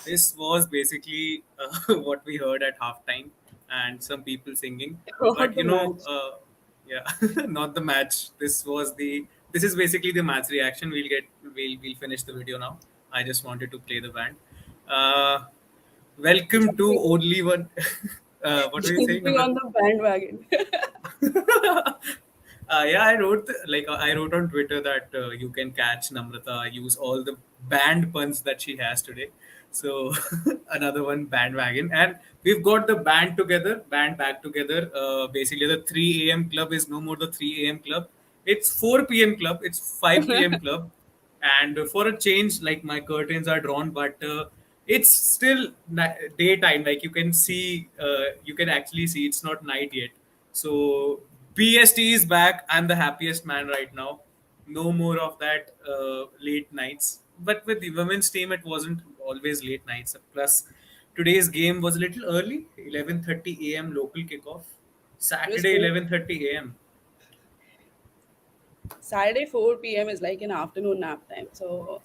This was basically what we heard at halftime and some people singing. Not But the match. yeah, not the match. This is basically the match reaction. We'll finish the video now. I just wanted to play the band. Uh, Welcome to Jumping, only one. What were you saying, jumping Namrata? on the bandwagon. Yeah, I wrote on Twitter that you can catch Namrata use all the band puns that she has today. So another one bandwagon, and we've got the band back together. Basically, the 3 a.m. club is no more the 3 a.m. club. It's 4 p.m. club. It's 5 p.m. club, and for a change, like my curtains are drawn, but it's still daytime. Like you can actually see it's not night yet. So BST is back. I'm the happiest man right now. No more of that late nights. But with the women's team, it wasn't always late nights. Plus, today's game was a little early, 11:30 a.m. local kickoff. It was Saturday, 4. 11:30 a.m. Saturday 4 p.m. is like an afternoon nap time. So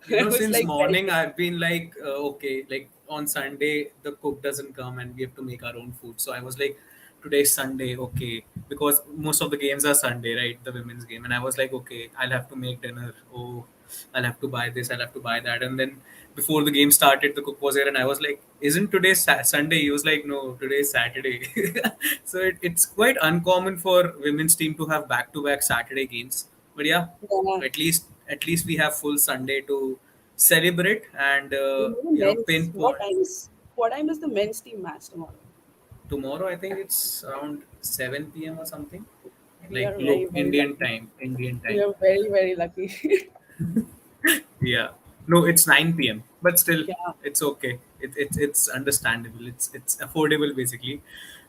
it was Since like very morning good. I've been like, okay, like on Sunday the cook doesn't come and we have to make our own food. So I was like, today's Sunday, okay, because most of the games are Sunday, right? The women's game, and I was like, okay, I'll have to make dinner. Oh, I'll have to buy this, I'll have to buy that, and then before the game started, the cook was here, and I was like, isn't today Sunday? He was like, no, today's Saturday. So it's quite uncommon for women's team to have back-to-back Saturday games, but yeah, Yeah. at least we have full Sunday to celebrate and You know the men's pinpoint. what time is the men's team match tomorrow? Tomorrow I think it's around 7 p.m. or something, We like are very, look, very Indian lucky. time, Indian We time. are very, very lucky. Yeah, no, it's 9 p.m., but still Yeah. it's okay. It's understandable, it's affordable basically.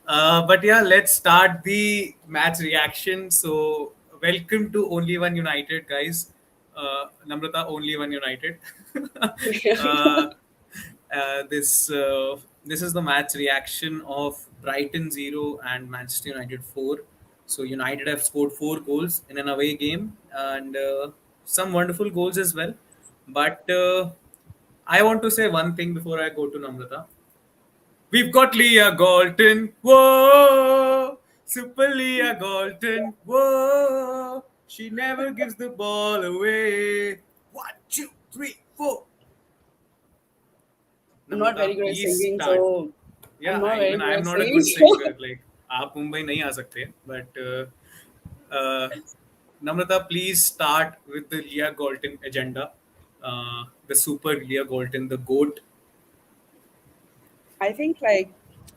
But yeah, let's start the match reaction. So welcome to Only One United, guys. Namrata, Only One United. uh, this is the match reaction of Brighton 0 and Manchester United 4. So United have scored 4 goals in an away game, and some wonderful goals as well. But I want to say one thing before I go to Namrata. We've got Leah Galton. Whoa! Super Leah Galton. Whoa! She never gives the ball away. One, two, three, four. I'm not Namrata, very good at please singing, start. so I'm Yeah, not very even good I'm at not a singing. good So singer. Like, आप मुंबई नहीं आ सकते, but uh, Namrata, please start with the Leah Galton agenda. The super Leah Galton, the goat. I think like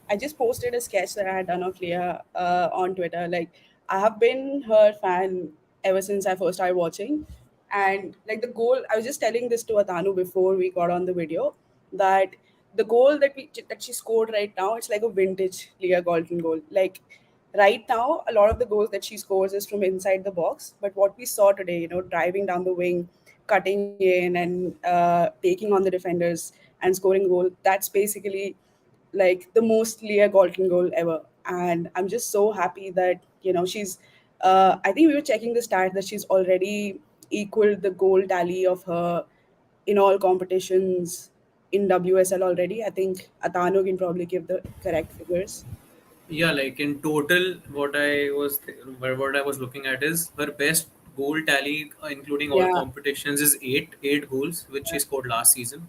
I just posted a sketch that I had done of Leah on Twitter. Like I have been her fan ever since I first started watching, and like the goal. I was just telling this to Atanu before we got on the video that the goal that she scored right now, it's like a vintage Leah Golden goal. Like right now, a lot of the goals that she scores is from inside the box. But what we saw today, driving down the wing, cutting in, and taking on the defenders and scoring a goal. That's basically like the most Leah Galton goal ever. And I'm just so happy that, she's, I think we were checking the stat that she's already equaled the goal tally of her in all competitions in WSL already. I think Atano can probably give the correct figures. Yeah, like in total, what I was looking at is her best goal tally, including all Yeah, competitions, is eight goals, which she yeah, scored last season.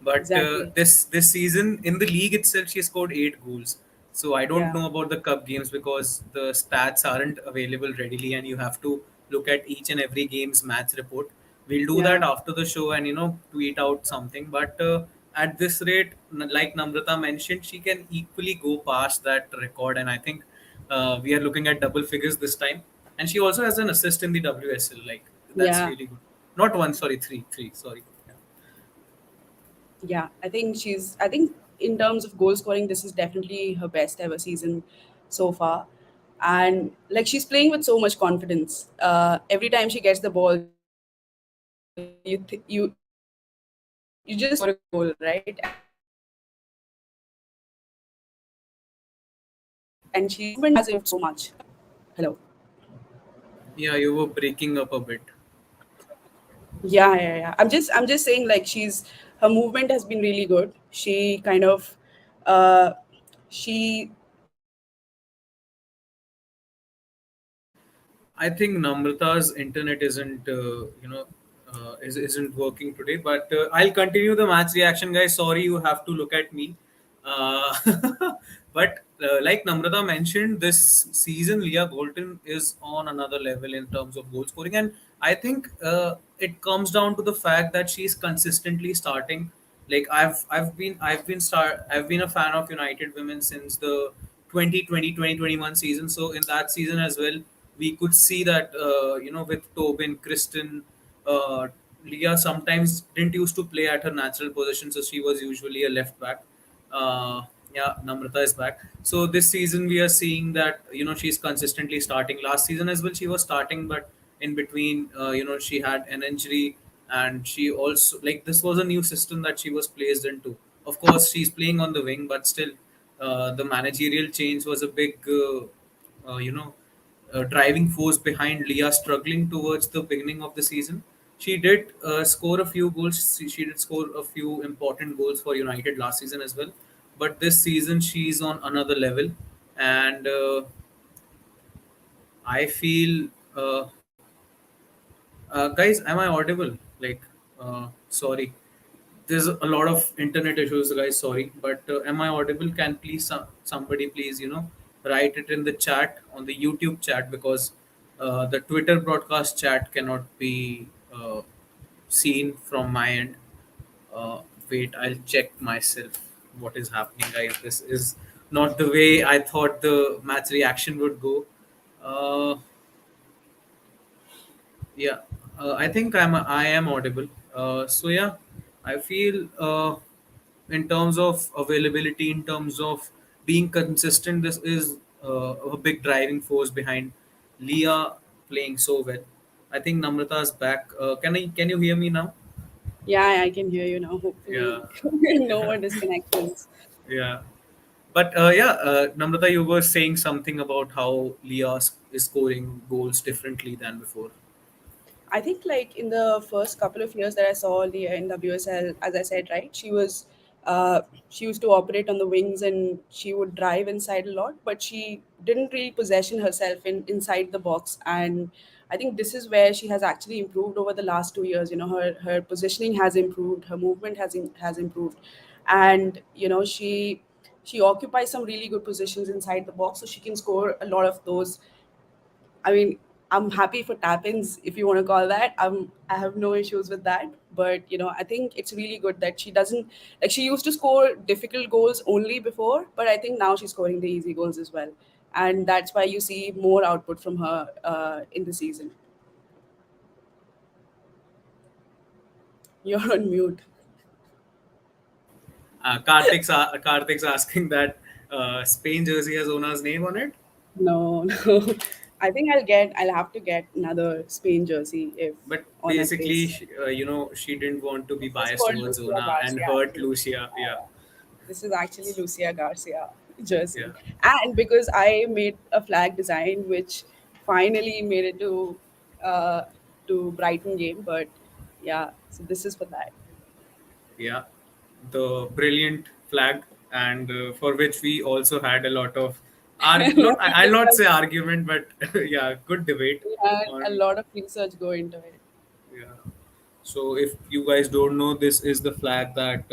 But exactly. this season in the league itself, she scored 8 goals. So I don't Yeah, know about the cup games because the stats aren't available readily, and you have to look at each and every game's match report. We'll do that yeah. after the show and tweet out something. But at this rate, like Namrata mentioned, she can equally go past that record, and I think we are looking at double figures this time. And she also has an assist in the WSL. Like that's Yeah, really good. Not one, sorry, three. Sorry. Yeah. yeah. I think in terms of goal scoring, this is definitely her best ever season so far. And like she's playing with so much confidence. Every time she gets the ball, you just score a goal, right? And she's has improved so much. Hello. Yeah, you were breaking up a bit. Yeah, yeah, yeah. I'm just saying like she's her movement has been really good. She kind of uh, she I think Namrata's internet isn't, isn't working today. But I'll continue the match reaction, guys. Sorry, you have to look at me. Uh, but like Namrata mentioned, this season Leah Galton is on another level in terms of goal scoring, and I think it comes down to the fact that she's consistently starting. Like I've been a fan of United Women since the 2020-2021 season. So in that season as well, we could see that with Tobin, Kristen, uh, Leah sometimes didn't used to play at her natural position, so she was usually a left back. Uh, yeah, Namrata is back. So this season we are seeing that she's consistently starting. Last season as well she was starting, but in between she had an injury, and she also, like, this was a new system that she was placed into. Of course, she's playing on the wing, but still, the managerial change was a big driving force behind Leah struggling towards the beginning of the season. She did score a few goals. She did score a few important goals for United last season as well. But this season, she's on another level. And I feel, guys, am I audible? Like, sorry. There's a lot of internet issues, guys. Sorry. But am I audible? Can please somebody please, write it in the chat on the YouTube chat, because the Twitter broadcast chat cannot be seen from my end. Uh, Wait, I'll check myself what is happening, guys. This is not the way I thought the match reaction would go. Uh, yeah, I am audible. So yeah, I feel in terms of availability, in terms of being consistent, this is a big driving force behind Leah playing so well. I think Namrata's back. Can you hear me now? yeah, I can hear you now. Yeah, Hopefully, no more disconnections. yeah. But Namrata, you were saying something about how Leah is scoring goals differently than before. I think like in the first couple of years that I saw Leah in WSL, as I said, right, she used to operate on the wings and she would drive inside a lot, but she didn't really possession herself inside the box. And I think this is where she has actually improved over the last 2 years. You know, her positioning has improved, her movement has improved, and she occupies some really good positions inside the box, so she can score a lot of those. I mean, I'm happy for tap-ins if you want to call that. I have no issues with that. But I think it's really good that she doesn't, like, she used to score difficult goals only before, but I think now she's scoring the easy goals as well, and that's why you see more output from her in the season. You're on mute. Karthik's asking that Spain jersey has Ona's name on it. No, no. I think I'll have to get another Spain jersey if But Ona basically, plays. she didn't want to be This is biased called towards Lucia Ona and Garcia, hurt actually. Lucia. Yeah, Yeah, yeah. This is actually Lucia Garcia jersey. yeah, And because I made a flag design which finally made it uh, to Brighton game, but yeah, so this is for that. yeah. The brilliant flag, and for which we also had a lot of not. I'll not say argument, but yeah, good debate We had a on. lot of research go into it. Yeah. So if you guys don't know, this is the flag that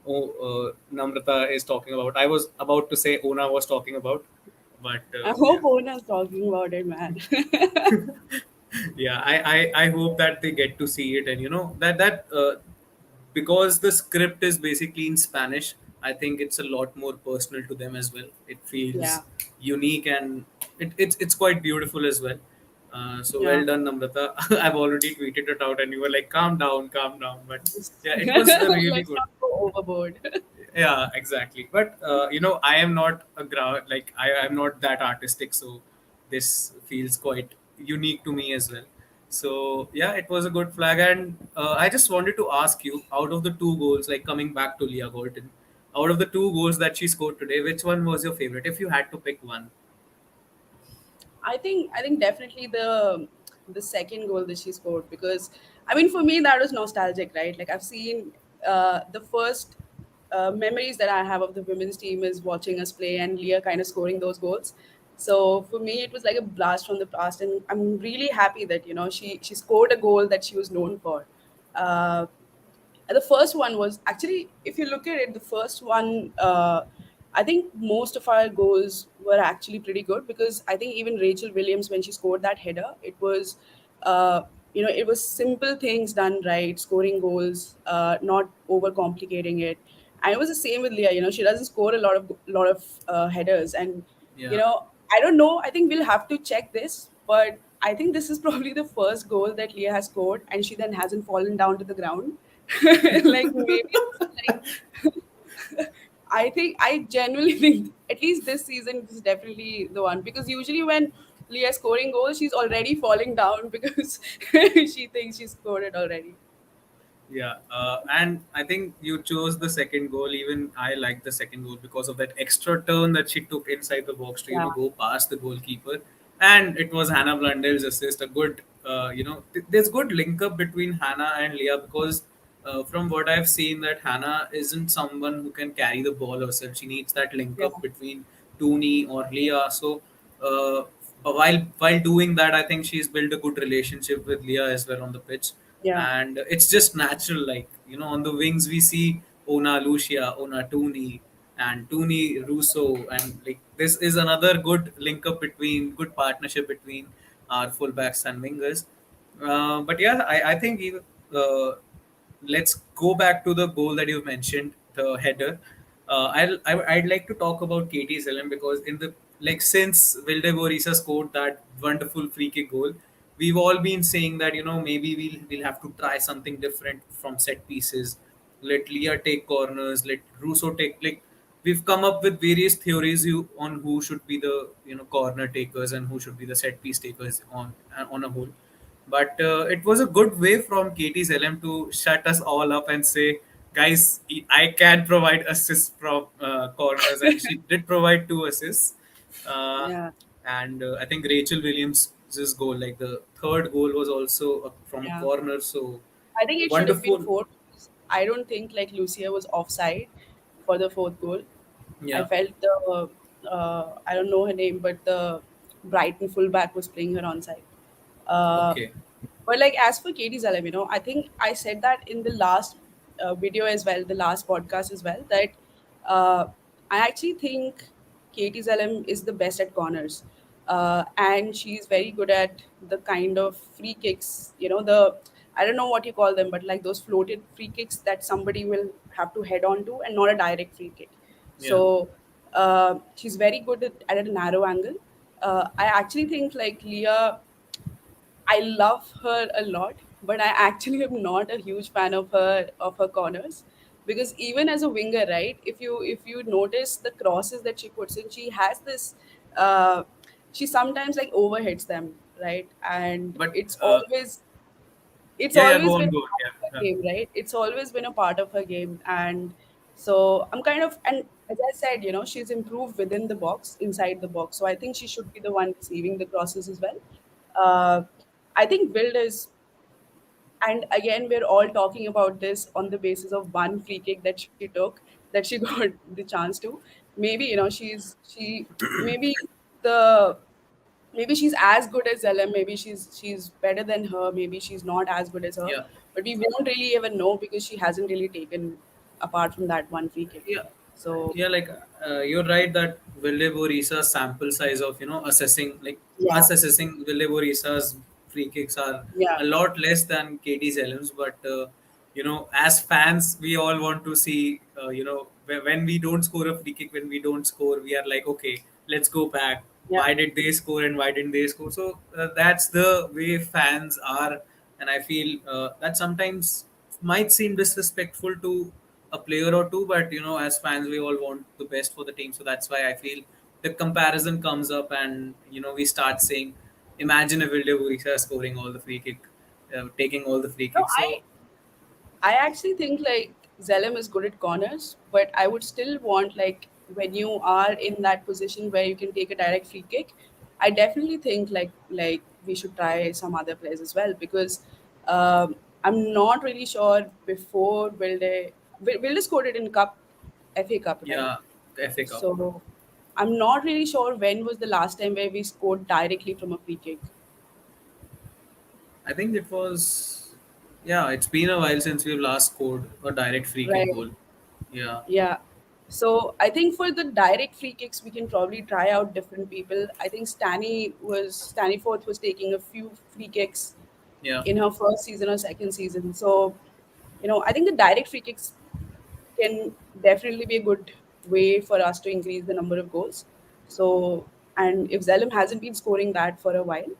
Namrata is talking about. I was about to say Ona was talking about, but I yeah. hope Ona's talking about it, man. Yeah, I hope that they get to see it, and that because the script is basically in Spanish, I think it's a lot more personal to them as well. It Yeah, feels unique, and it's quite beautiful as well. So yeah. well done, Namrata. I've already tweeted it out, and you were like, calm down, but Just yeah, it was really let's good. not go overboard. Yeah, exactly. But I am not like I'm not that artistic, so this feels quite unique to me as well. So yeah, it was a good flag, and I just wanted to ask you, out of the two goals, like coming back to Leah Gordon, out of the two goals that she scored today, which one was your favorite if you had to pick one? I think definitely the second goal that she scored, because I mean, for me that was nostalgic, right? Like, I've seen the first memories that I have of the women's team is watching us play and Leah kind of scoring those goals. So for me, it was like a blast from the past, and I'm really happy that she scored a goal that she was known for. Uh, the first one was actually, if you look at it, the first one, I think most of our goals were actually pretty good, because I think even Rachel Williams, when she scored that header, it was, uh, it was simple things done right, scoring goals, not over complicating it. And it was the same with Leah. She doesn't score a lot of headers, and Yeah. I don't know. I think we'll have to check this, but I think this is probably the first goal that Leah has scored, and she then hasn't fallen down to the ground. Like maybe like I think, I genuinely think at least this season this is definitely the one, because usually when Leah's scoring goals, she's already falling down because she thinks she scored it already. Yeah, and I think you chose the second goal. Even I like the second goal because of that extra turn that she took inside the box to Yeah, go past the goalkeeper, and it was Hannah Blundell's assist. A good there's good link up between Hannah and Leah, because from what I've seen, that Hannah isn't someone who can carry the ball herself. She needs that link yeah, up between Tooney or Leah. So while doing that, I think she's built a good relationship with Leah as well on the pitch, yeah, and it's just natural. Like, on the wings we see Ona Lucia, Ona Tooney, and Tooney Russo, and like this is another good link up between good partnership between our fullbacks and wingers. But yeah, I think even, let's go back to the goal that you mentioned, the header. I'd like to talk about Katie Zellem, because in the like since Vilde Borisa scored that wonderful free kick goal, we've all been saying that maybe we'll have to try something different from set pieces. Let Leah take corners. Let Russo take, like, we've come up with various theories on who should be the corner takers and who should be the set piece takers on a whole. But it was a good way from Katie's LM to shut us all up and say, guys, I can provide assists from corners, and she did provide two assists. Uh, yeah, and I think Rachel Williams' goal, like the third goal, was also from a yeah. corner. So I think it should have been wonderful. four. I don't think like Lucia was offside for the fourth goal. I Yeah. felt the I don't know her name, but the Brighton fullback was playing her onside. Uh, Okay. but like as for Katie Zalam, I think I said that in the last video as well, the last podcast as well, that uh, I actually think Katie Zalam is the best at corners, and she's very good at the kind of free kicks. The, I don't know what you call them, but like those floated free kicks that somebody will have to head on to, and not a direct free kick. Yeah. So she's very good at a narrow angle. I actually think like Leah, I love her a lot, but I actually am not a huge fan of her corners, because even as a winger, right? If you notice the crosses that she puts in, she has this. Uh, she sometimes like overhits them, right? And But it's yeah, yeah, go always been on, a go on. part Yeah. of her Yeah. game, right? It's always been a part of her game, and so I'm kind of, and as I said, she's improved within the box, inside the box. So I think she should be the one receiving the crosses as well. Uh, I think Wild is, and again, we're all talking about this on the basis of one free kick that she took, that she got the chance to. Maybe maybe the maybe she's as good as Zella. Maybe she's better than her. Maybe she's not as good as her. Yeah. But we won't really ever know, because she hasn't really taken apart from that one free kick. Yeah. So Yeah, like you're right that Villeborisa's sample size of assessing, like yeah, us assessing Villeborisa's free kicks are yeah, a lot less than Katie's Ellen's. But as fans, we all want to see when we don't score a free kick, when we don't score, we are like, okay, let's go back. yeah. Why did they score and why didn't they score? So that's the way fans are, and I feel that sometimes might seem disrespectful to a player or two, but as fans, we all want the best for the team. So that's why I feel the comparison comes up, and we start saying, imagine if Vilde Borisa scoring all the free kick, taking all the free No, kicks. So I actually think like Zelem is good at corners, but I would still want, like, when you are in that position where you can take a direct free kick, I definitely think like we should try some other players as well, because I'm not really sure before Wilde scored it in Cup, FA Cup, right? Yeah, FA Cup. So I'm not really sure when was the last time where we scored directly from a free kick. I think it was. Yeah, it's been a while since we've last scored a direct free kick Right. goal. Yeah, Yeah. So I think for the direct free kicks, we can probably try out different people. I think Stanley Forth was taking a few free kicks yeah. in her first season or second season. So, I think the direct free kicks can definitely be a good way for us to increase the number of goals. So, and if Zalem hasn't been scoring that for a while,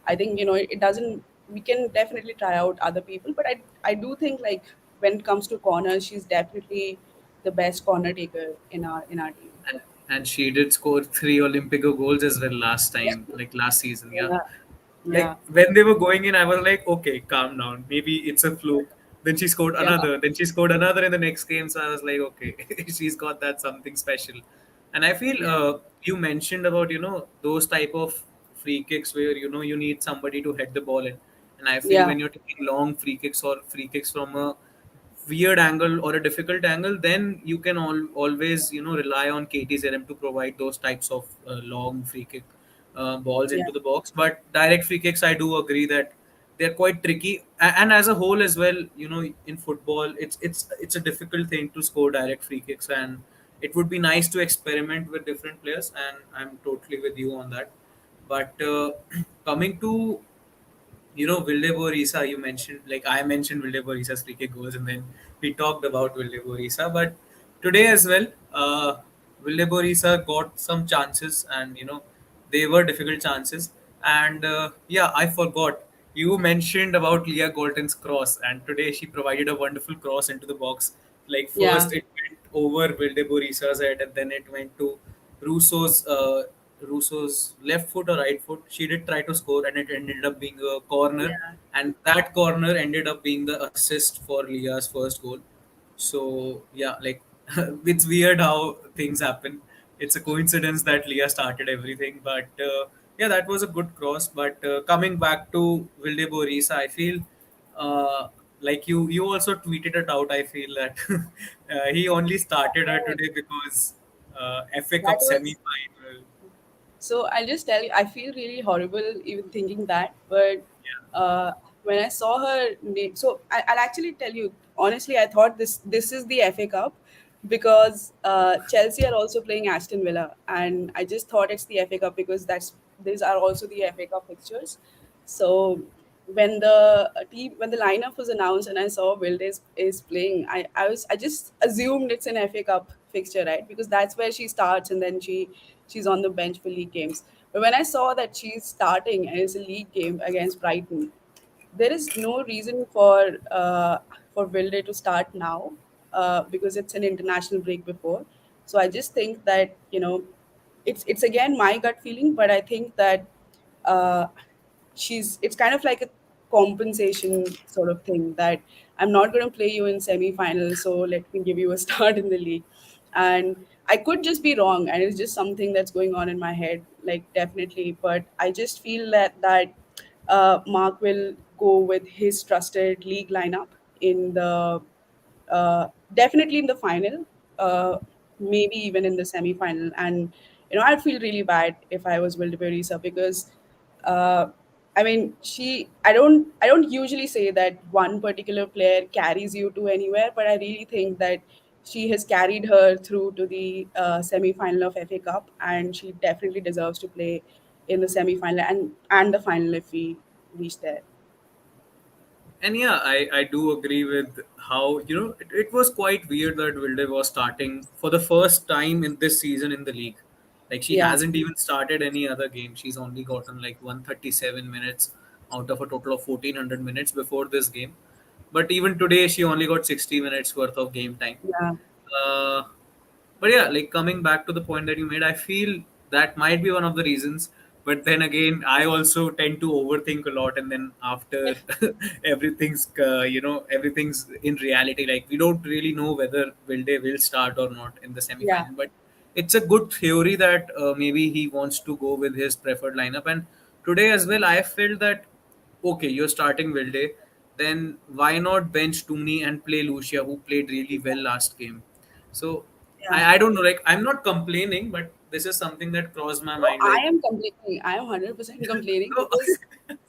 I think it doesn't. We can definitely try out other people, but I do think like when it comes to corners, she's definitely the best corner taker in our team. And she did score three Olympico goals as well last time, like last season. Yeah, Yeah, like yeah, when they were going in, I was like, okay, calm down. Maybe it's a fluke. Then she scored yeah, another. Then she scored another in the next game. So I was like, okay, she's got that something special. And I feel yeah, you mentioned about those type of free kicks where you need somebody to head the ball in. And I feel yeah, when you're taking long free kicks or free kicks from a weird angle or a difficult angle, then you can always rely on KT Zerem to provide those types of long free kick balls yeah, into the box. But direct free kicks, I do agree that they're quite tricky. And as a whole as well, in football, it's a difficult thing to score direct free kicks, and it would be nice to experiment with different players. And I'm totally with you on that. But coming to Vilde Borisa, you mentioned, like I mentioned Vilde Borisa's free kick goals, and then we talked about Vilde Borisa. But today as well, Vilde Borisa got some chances, and they were difficult chances. And yeah, I forgot. You mentioned about Leah Galton's cross, and today she provided a wonderful cross into the box. Like yeah, first, it went over Vilde Borisa's head, and then it went to Russo's uh, Russo's left foot or right foot. She did try to score, and it ended up being a corner, yeah. and that corner ended up being the assist for Leah's first goal. So yeah, like it's weird how things happen. It's a coincidence that Leah started everything, but yeah, that was a good cross. But coming back to Vilde Borisa, I feel like you also tweeted it out. I feel that he only started her Oh, today because FA that Cup was semi-final. So I'll just tell you, I feel really horrible even thinking that. But uh, when I saw her name, so I'll actually tell you honestly, I thought this is the FA Cup because Chelsea are also playing Aston Villa, and I just thought it's the FA Cup because that's these are also the FA Cup fixtures. So when the lineup was announced and I saw Wilde is playing, I just assumed it's an FA Cup fixture, right? Because that's where she starts and then she's on the bench for league games. But when I saw that she's starting and it's a league game against Brighton, there is no reason for Wilde to start now because it's an international break before. So I just think that it's again my gut feeling, but I think that uh, it's kind of like a compensation sort of thing that I'm not going to play you in semi-finals, so let me give you a start in the league. And I could just be wrong, and it's just something that's going on in my head, like definitely. But I just feel that Mark will go with his trusted league lineup in the definitely in the final, maybe even in the semi-final. And I'd feel really bad if I was Wildeberisa because uh, I mean, I don't usually say that one particular player carries you to anywhere, but I really think that she has carried her through to the semi-final of FA Cup, and she definitely deserves to play in the semi-final and the final if we reach there. And yeah, I do agree with how it was quite weird that Wilde was starting for the first time in this season in the league. Like she Yeah, hasn't even started any other game. She's only gotten like 137 minutes out of a total of 1400 minutes before this game. But even today, she only got 60 minutes worth of game time. yeah, Uh, but yeah, like coming back to the point that you made, I feel that might be one of the reasons. But then again, I also tend to overthink a lot, and then after everything's in reality. Like we don't really know whether Wilde will start or not in the yeah, semi-final. But it's a good theory that maybe he wants to go with his preferred lineup. And today as well, I felt that okay, you're starting Wilde. then why not bench Tooney and play Lucia, who played really well last game? So Yeah. I don't know. Like I'm not complaining, but this is something that crossed my No, mind. I Like am complaining. I am 100% complaining so, because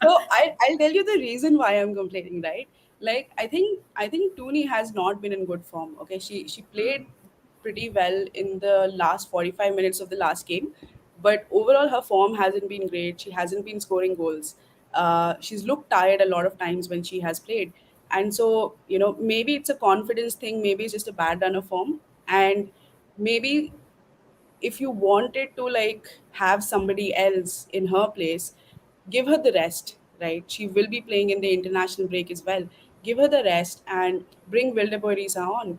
I'll tell you the reason why I'm complaining, right? Like I think Toonie has not been in good form. Okay, she played pretty well in the last 45 minutes of the last game, but overall her form hasn't been great. She hasn't been scoring goals. She's looked tired a lot of times when she has played, and so maybe it's a confidence thing. Maybe it's just a bad run of form, and maybe if you wanted to like have somebody else in her place, give her the rest, right? She will be playing in the international break as well. Give her the rest and bring Wildeborisa on,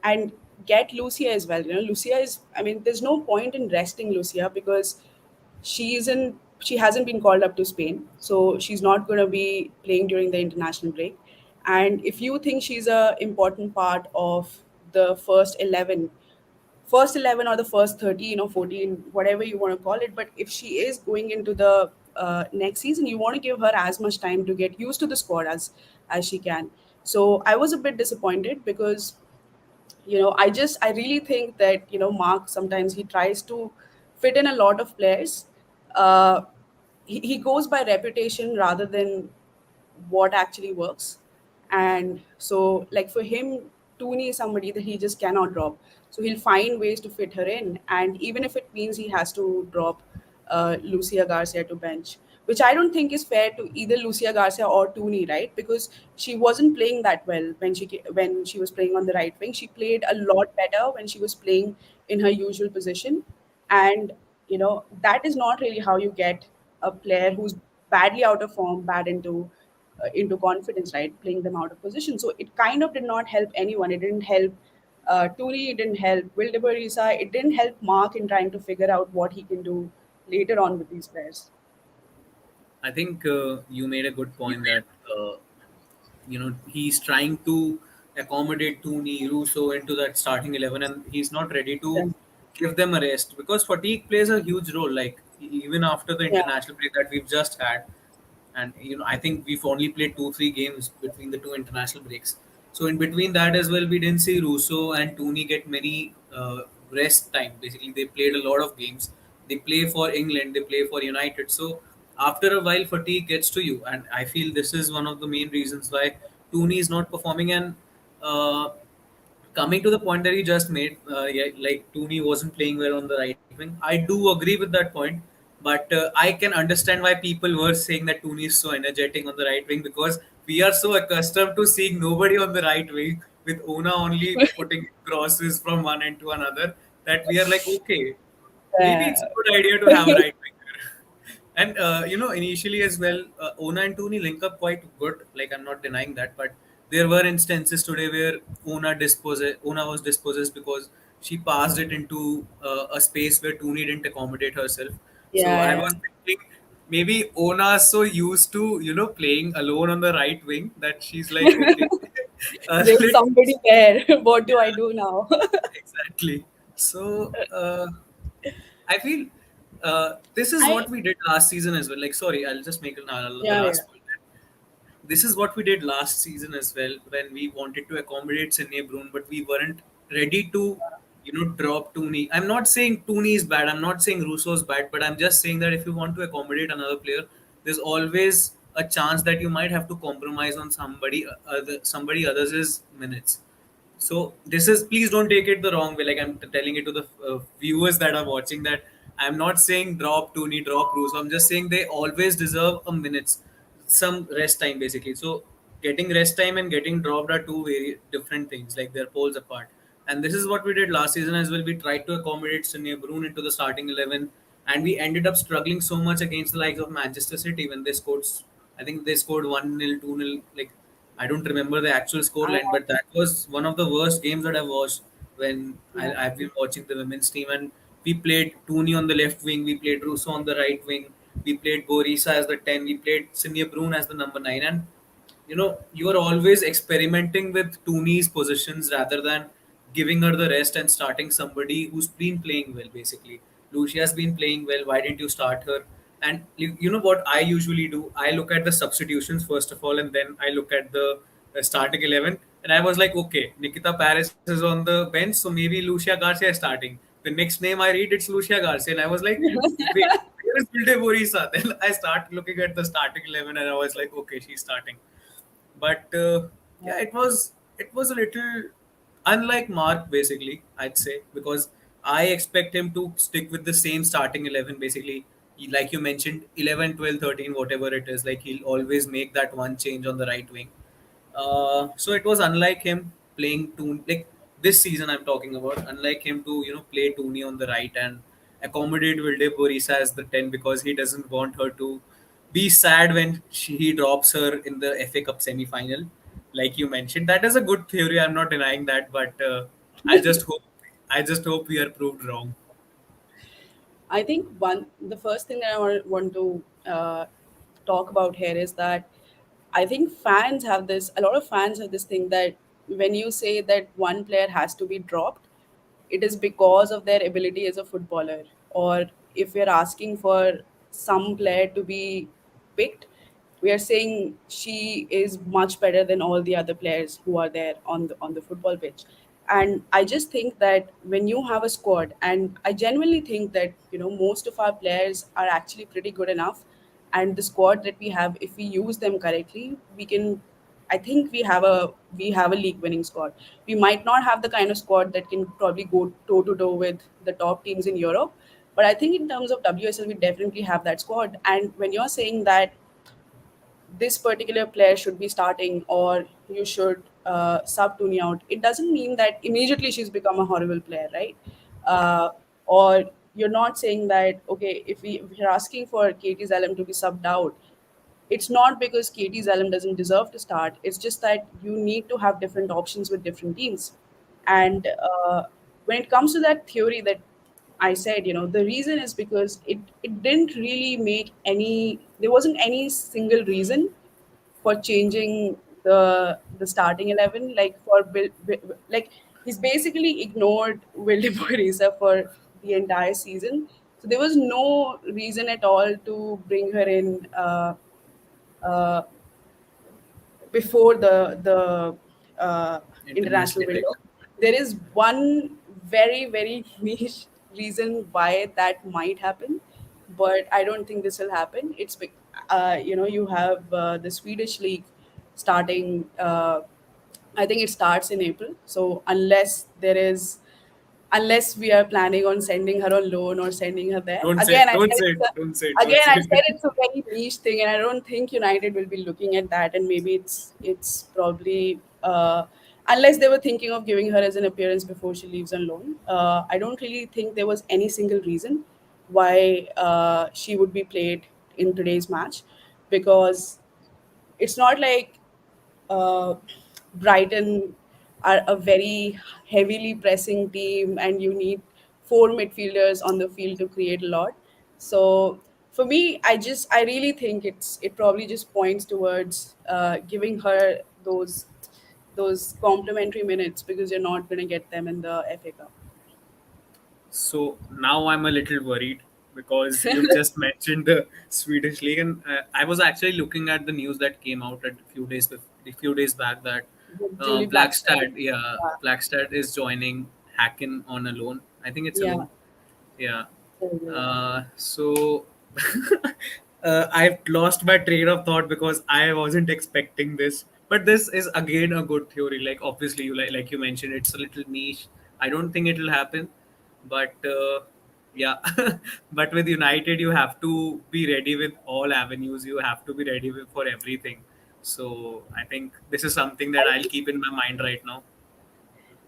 and get Lucia as well. Lucia is, I mean, there's no point in resting Lucia because she hasn't been called up to Spain, so she's not going to be playing during the international break. And if you think she's a important part of the first 11 or the first 13 or 14, whatever you want to call it, but if she is going into the next season, you want to give her as much time to get used to the squad as she can. So I was a bit disappointed because I really think that Mark sometimes he tries to fit in a lot of players. uh, he goes by reputation rather than what actually works. And so, like for him, Tooney is somebody that he just cannot drop. So he'll find ways to fit her in, and even if it means he has to drop Lucia Garcia to bench, which I don't think is fair to either Lucia Garcia or Tooney, right? Because she wasn't playing that well when she was playing on the right wing. She played a lot better when she was playing in her usual position, and that is not really how you get a player who's badly out of form bad into confidence, right? Playing them out of position. So it kind of did not help anyone. It didn't help Turi, it didn't help Wildeborisa, it didn't help Mark in trying to figure out what he can do later on with these players. I think you made a good point that he's trying to accommodate Tooney, Russo into that starting 11, and he's not ready Yeah. to give them a rest because fatigue plays a huge role. Like even after the Yeah. international break that we've just had, and I think we've only played 2-3 games between the two international breaks. So in between that as well, we didn't see Russo and Tooney get many rest time. Basically, they played a lot of games. They play for England, they play for United. So after a while, fatigue gets to you, and I feel this is one of the main reasons why Tooney is not performing. And uh, coming to the point that he just made, yeah, like Tooney wasn't playing well on the right wing. I do agree with that point, but I can understand why people were saying that Tooney is so energetic on the right wing because we are so accustomed to seeing nobody on the right wing with Ona only putting crosses from one end to another that we are like, okay, maybe it's a Uh, good idea to have a right winger. And initially as well, Ona and Tooney link up quite good. Like I'm not denying that, but there were instances today where Ona was dispossessed because she passed it into a space where Tooney didn't accommodate herself. So yeah, I yeah. was thinking maybe Ona is so used to playing alone on the right wing that she's like, okay, There's let somebody there. What do I do now? exactly. So I feel this is I what we did last season as well. Like, sorry, I'll just make the Yeah, yeah. last point. This is what we did last season as well when we wanted to accommodate Sene Brun, but we weren't ready to, drop Tooney. I'm not saying Tooney is bad. I'm not saying Russo is bad, but I'm just saying that if you want to accommodate another player, there's always a chance that you might have to compromise on somebody others' minutes. So this is, please don't take it the wrong way. Like I'm telling it to the viewers that are watching that I'm not saying drop Tooney, drop Russo. I'm just saying they always deserve a minutes, some rest time basically. So getting rest time and getting dropped are two very different things. Like they're poles apart. And this is what we did last season as well. We tried to accommodate Sunil Brun into the starting 11, and we ended up struggling so much against the likes of Manchester City when they scored. I think they scored 1-0, 2-0. Like I don't remember the actual score I line, but that was one of the worst games that I've watched when Yeah. I've been watching the women's team. And we played Tooney on the left wing, we played Russo on the right wing, we played Borisa as the 10, we played Sinye Brun as the number 9. And you are always experimenting with Tooney's positions rather than giving her the rest and starting somebody who's been playing well, basically. Lucia's been playing well, why didn't you start her? And you know what I usually do? I look at the substitutions first of all, and then I look at the starting 11. And I was like, okay, Nikita Paris is on the bench, so maybe Lucia Garcia is starting. The next name I read, it's Lucia Garcia, and I was like, wait, where is Vilde Borisa? Then I start looking at the starting 11, and I was like, okay, she's starting. But yeah, it was a little unlike Mark, basically, I'd say, because I expect him to stick with the same starting 11. Basically, like you mentioned, 11, 12, 13, whatever it is, like he'll always make that one change on the right wing. So it was unlike him playing Toon, like this season I'm talking about, unlike him to play Tooney on the right and accommodate Vilde Borisa as the 10, because he doesn't want her to be sad when he drops her in the FA Cup semi final, like you mentioned. That is a good theory. I'm not denying that, but I just hope I just hope we are proved wrong. I think the first thing that I want to talk about here is that I think fans have this. A lot of fans have this thing that when you say that one player has to be dropped, it is because of their ability as a footballer, or if we're asking for some player to be picked, we are saying she is much better than all the other players who are there on the football pitch. And I just think that when you have a squad, and I genuinely think that most of our players are actually pretty good enough, and the squad that we have, if we use them correctly, we can. I think we have a league winning squad. We might not have the kind of squad that can probably go toe to toe with the top teams in Europe, but I think in terms of WSL, we definitely have that squad. And when you're saying that this particular player should be starting or you should sub Tuni out, it doesn't mean that immediately she's become a horrible player, right? Or you're not saying that, okay, if you're asking for Katie Zalem to be subbed out, it's not because Katie Zalem doesn't deserve to start. It's just that you need to have different options with different teams. And when it comes to that theory that I said, the reason is because it didn't really make any, there wasn't any single reason for changing the starting 11. Like like he's basically ignored Wilde Borisa for the entire season. So there was no reason at all to bring her in uh, before the international Internationally, like window. There is one very niche reason why that might happen, but I don't think this will happen. You have the Swedish league starting. I think it starts in April. So unless we are planning on sending her on loan or sending her there. don't say, Again, don't say it, don't say it, don't again say I said it. it's a very niche thing, and I don't think United will be looking at that. And maybe it's probably unless they were thinking of giving her as an appearance before she leaves on loan. I don't really think there was any single reason why she would be played in today's match, because it's not like uh, Brighton are a very heavily pressing team, and you need four midfielders on the field to create a lot. So for me, I really think it probably just points towards giving her those complimentary minutes, because you're not going to get them in the FA Cup. So now I'm a little worried because you've just mentioned the Swedish league, and I was actually looking at the news that came out a few days back that Julie Blackstone. Blackstad, yeah, Yeah. Blackstad is joining Hacken on a loan. I think it's a Yeah. loan. Yeah. So, yeah. So I've lost my train of thought because I wasn't expecting this. But this is again a good theory. Like obviously, like you mentioned, it's a little niche. I don't think it will happen, but yeah. But with United, you have to be ready with all avenues. You have to be ready for everything. So I think this is something that I I'll just keep in my mind right now.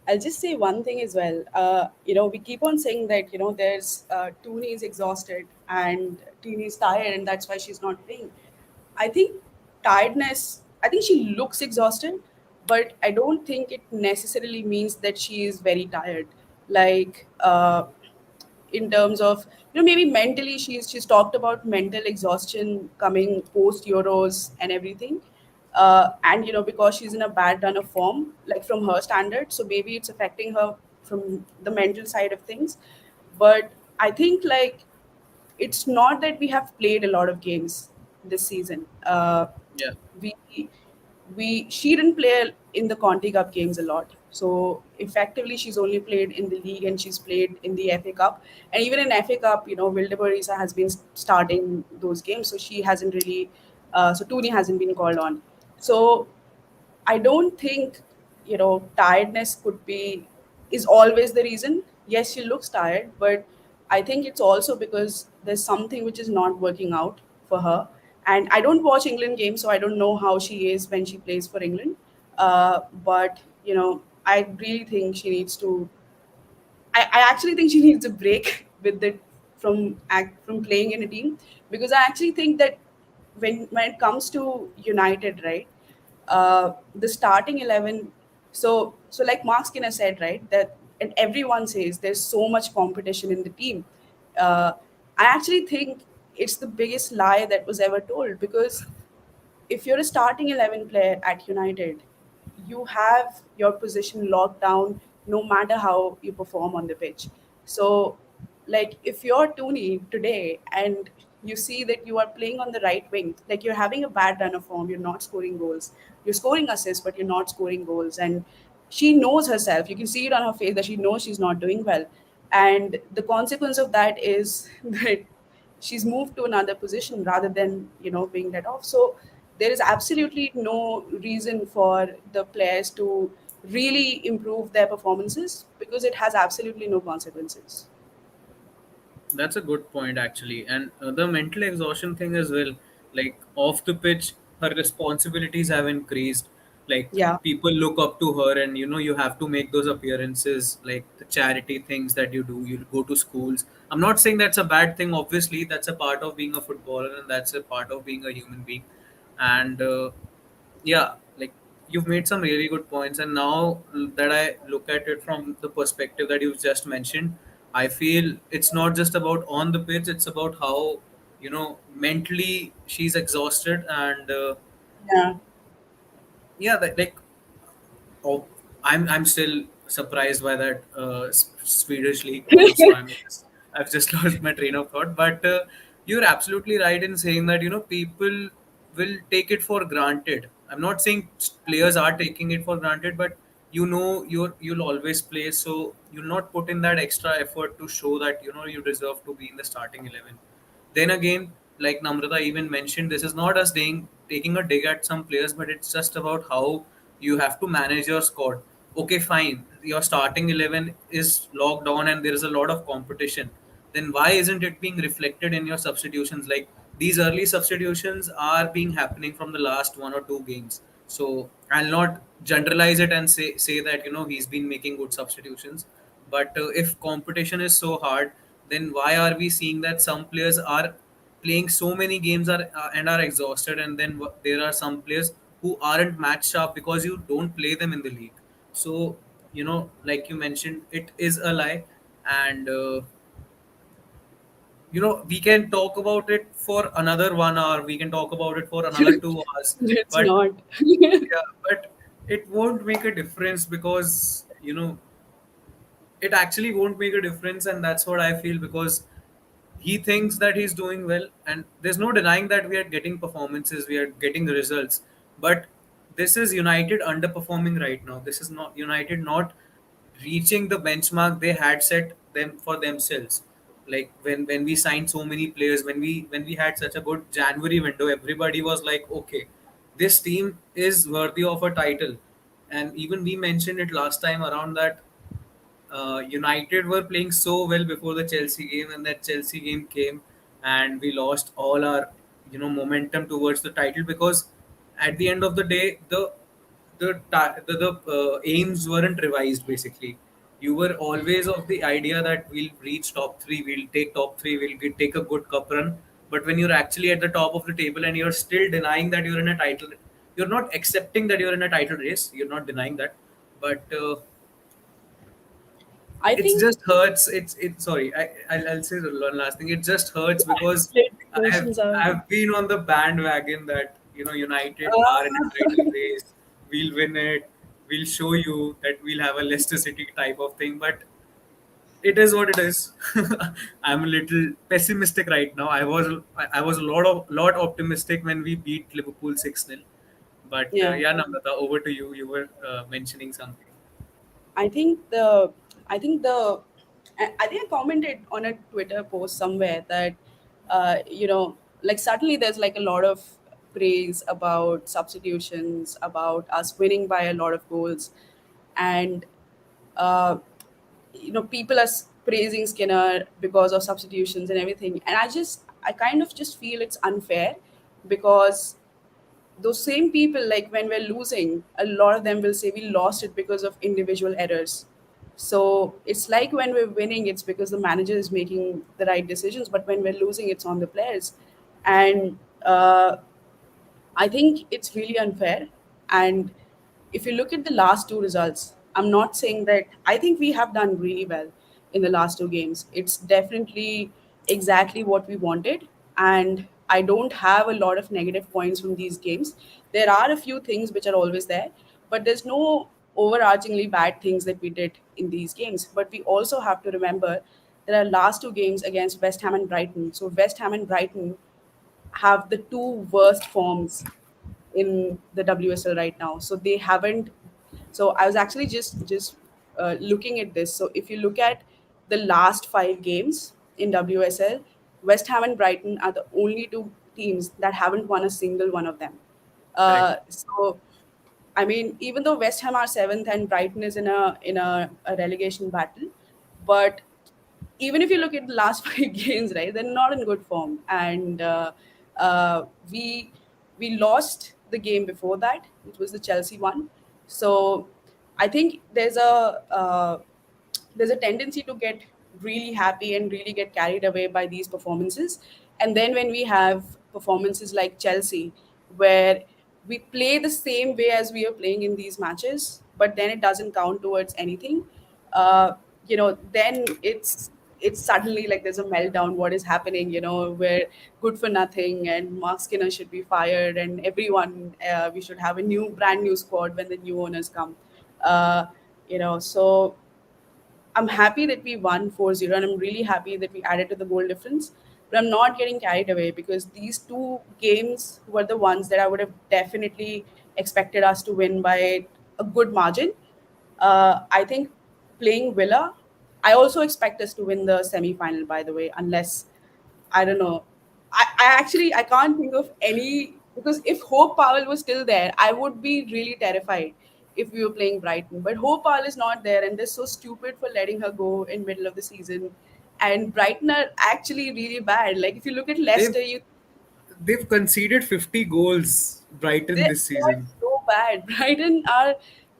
I'll just say one thing as well. We keep on saying that there's Tooney is exhausted and Tooney is tired, and that's why she's not playing. I think tiredness. I think she looks exhausted, but I don't think it necessarily means that she is very tired. Like in terms of maybe mentally, she's talked about mental exhaustion coming post Euros and everything, and because she's in a bad run of form, like from her standard, so maybe it's affecting her from the mental side of things. But I think, like, it's not that we have played a lot of games this season. Yeah, We she didn't play in the Conti Cup games a lot. So effectively, she's only played in the league and she's played in the FA Cup. And even in FA Cup, Wildeborisa has been starting those games, so she hasn't really. So Tooney hasn't been called on. So I don't think, tiredness could be is always the reason. Yes, she looks tired, but I think it's also because there's something which is not working out for her. And I don't watch England games, so I don't know how she is when she plays for England. But I really think she needs to. I actually think she needs a break with the from playing in a team, because I actually think that when it comes to United, right, the starting 11. So like Mark Skinner said, right, that and everyone says there's so much competition in the team. Uh, I actually think it's the biggest lie that was ever told, because if you're a starting 11 player at United, you have your position locked down no matter how you perform on the pitch. So, like, if you're Tooney today and you see that you are playing on the right wing, like you're having a bad run of form, you're not scoring goals, you're scoring assists, but you're not scoring goals. And she knows herself, you can see it on her face that she knows she's not doing well. And the consequence of that is that she's moved to another position rather than being let off. So there is absolutely no reason for the players to really improve their performances, because it has absolutely no consequences. that's a good point actually, and the mental exhaustion thing as well. Like off the pitch, her responsibilities have increased. Like Yeah. people look up to her, and you have to make those appearances, like the charity things that you do. You go to schools. I'm not saying that's a bad thing. Obviously, that's a part of being a footballer, and that's a part of being a human being. And yeah, like you've made some really good points, and now that I look at it from the perspective that you've just mentioned, I feel it's not just about on the pitch, it's about how mentally she's exhausted. And Yeah. yeah, like oh, I'm still surprised by that Swedish league. So I've just lost my train of thought. But you're absolutely right in saying that people will take it for granted. I'm not saying players are taking it for granted, but you'll always play, so you'll not put in that extra effort to show that you deserve to be in the starting 11. Then again, like Namrata even mentioned, this is not us taking a dig at some players, but it's just about how you have to manage your squad. Okay, fine. Your starting 11 is locked on and there is a lot of competition. Then why isn't it being reflected in your substitutions? Like these early substitutions are being happening from the last 1 or 2 games. So I'll not generalize it and say that he's been making good substitutions. But if competition is so hard, then why are we seeing that some players are playing so many games and are exhausted, and then there are some players who aren't match sharp because you don't play them in the league. So like you mentioned, it is a lie. And we can talk about it for another 1 hour, we can talk about it for another 2 hours, It's but not. yeah, but it won't make a difference because it actually won't make a difference. And that's what I feel, because he thinks that he's doing well, and there's no denying that we are getting performances, we are getting the results. But this is United underperforming right now. This is not United not reaching the benchmark they had set them for themselves. Like when we signed so many players, when we had such a good January window, everybody was like, okay, this team is worthy of a title. And even we mentioned it last time around that United were playing so well before the Chelsea game, and that Chelsea game came, and we lost all our momentum towards the title, because at the end of the day, the aims weren't revised. Basically, you were always of the idea that we'll reach top three, we'll take top three, take a good cup run. But when you're actually at the top of the table and you're still denying that you're in a title, you're not accepting that you're in a title race. You're not denying that, but I it's think just hurts. It's sorry. I'll say the one last thing. It just hurts because split I've emotions are. I've been on the bandwagon that United are in a title Uh, race. We'll win it. We'll show you that we'll have a Leicester City type of thing. But it is what it is. I'm a little pessimistic right now. I was a lot optimistic when we beat Liverpool 6-0. But Yeah. yeah, Namrata, over to you. You were mentioning something. I think the I think the I think I commented on a Twitter post somewhere that like suddenly there's like a lot of praise about substitutions, about us winning by a lot of goals, and uh, people are praising Skinner because of substitutions and everything, and I kind of just feel it's unfair because those same people, like when we're losing, a lot of them will say we lost it because of individual errors. So it's like when we're winning it's because the manager is making the right decisions, but when we're losing it's on the players. And I think it's really unfair. And if you look at the last two results, I'm not saying that I think we have done really well in the last two games. It's definitely exactly what we wanted. And I don't have a lot of negative points from these games. There are a few things which are always there, but there's no overarchingly bad things that we did in these games. But we also have to remember there are last two games against West Ham and Brighton. So West Ham and Brighton have the two worst forms in the WSL right now. So they haven't. So I was actually just looking at this. So if you look at the last five games in WSL, West Ham and Brighton are the only two teams that haven't won a single one of them. Correct. So I mean, even though West Ham are seventh and Brighton is in a relegation battle, but even if you look at the last five games, right, they're not in good form, and uh, we we lost the game before that. It was the Chelsea one. So I think there's a tendency to get really happy and really get carried away by these performances. And then when we have performances like Chelsea, where we play the same way as we are playing in these matches, but then it doesn't count towards anything, uh, then it's suddenly like there's a meltdown. What is happening? We're good for nothing, and Mark Skinner should be fired, and everyone, we should have a brand new squad when the new owners come. Uh, so I'm happy that we won 4-0, and I'm really happy that we added to the goal difference. But I'm not getting carried away because these two games were the ones that I would have definitely expected us to win by a good margin. I think playing Villa, I also expect us to win the semi final, by the way, unless I don't know. I actually I can't think of any, because if Hope Powell was still there, I would be really terrified if we were playing Brighton. But Hope Powell is not there, and they're so stupid for letting her go in middle of the season. And Brighton are actually really bad. Like if you look at They've Leicester, you they've conceded 50 goals, Brighton, they this are season. so bad. Brighton are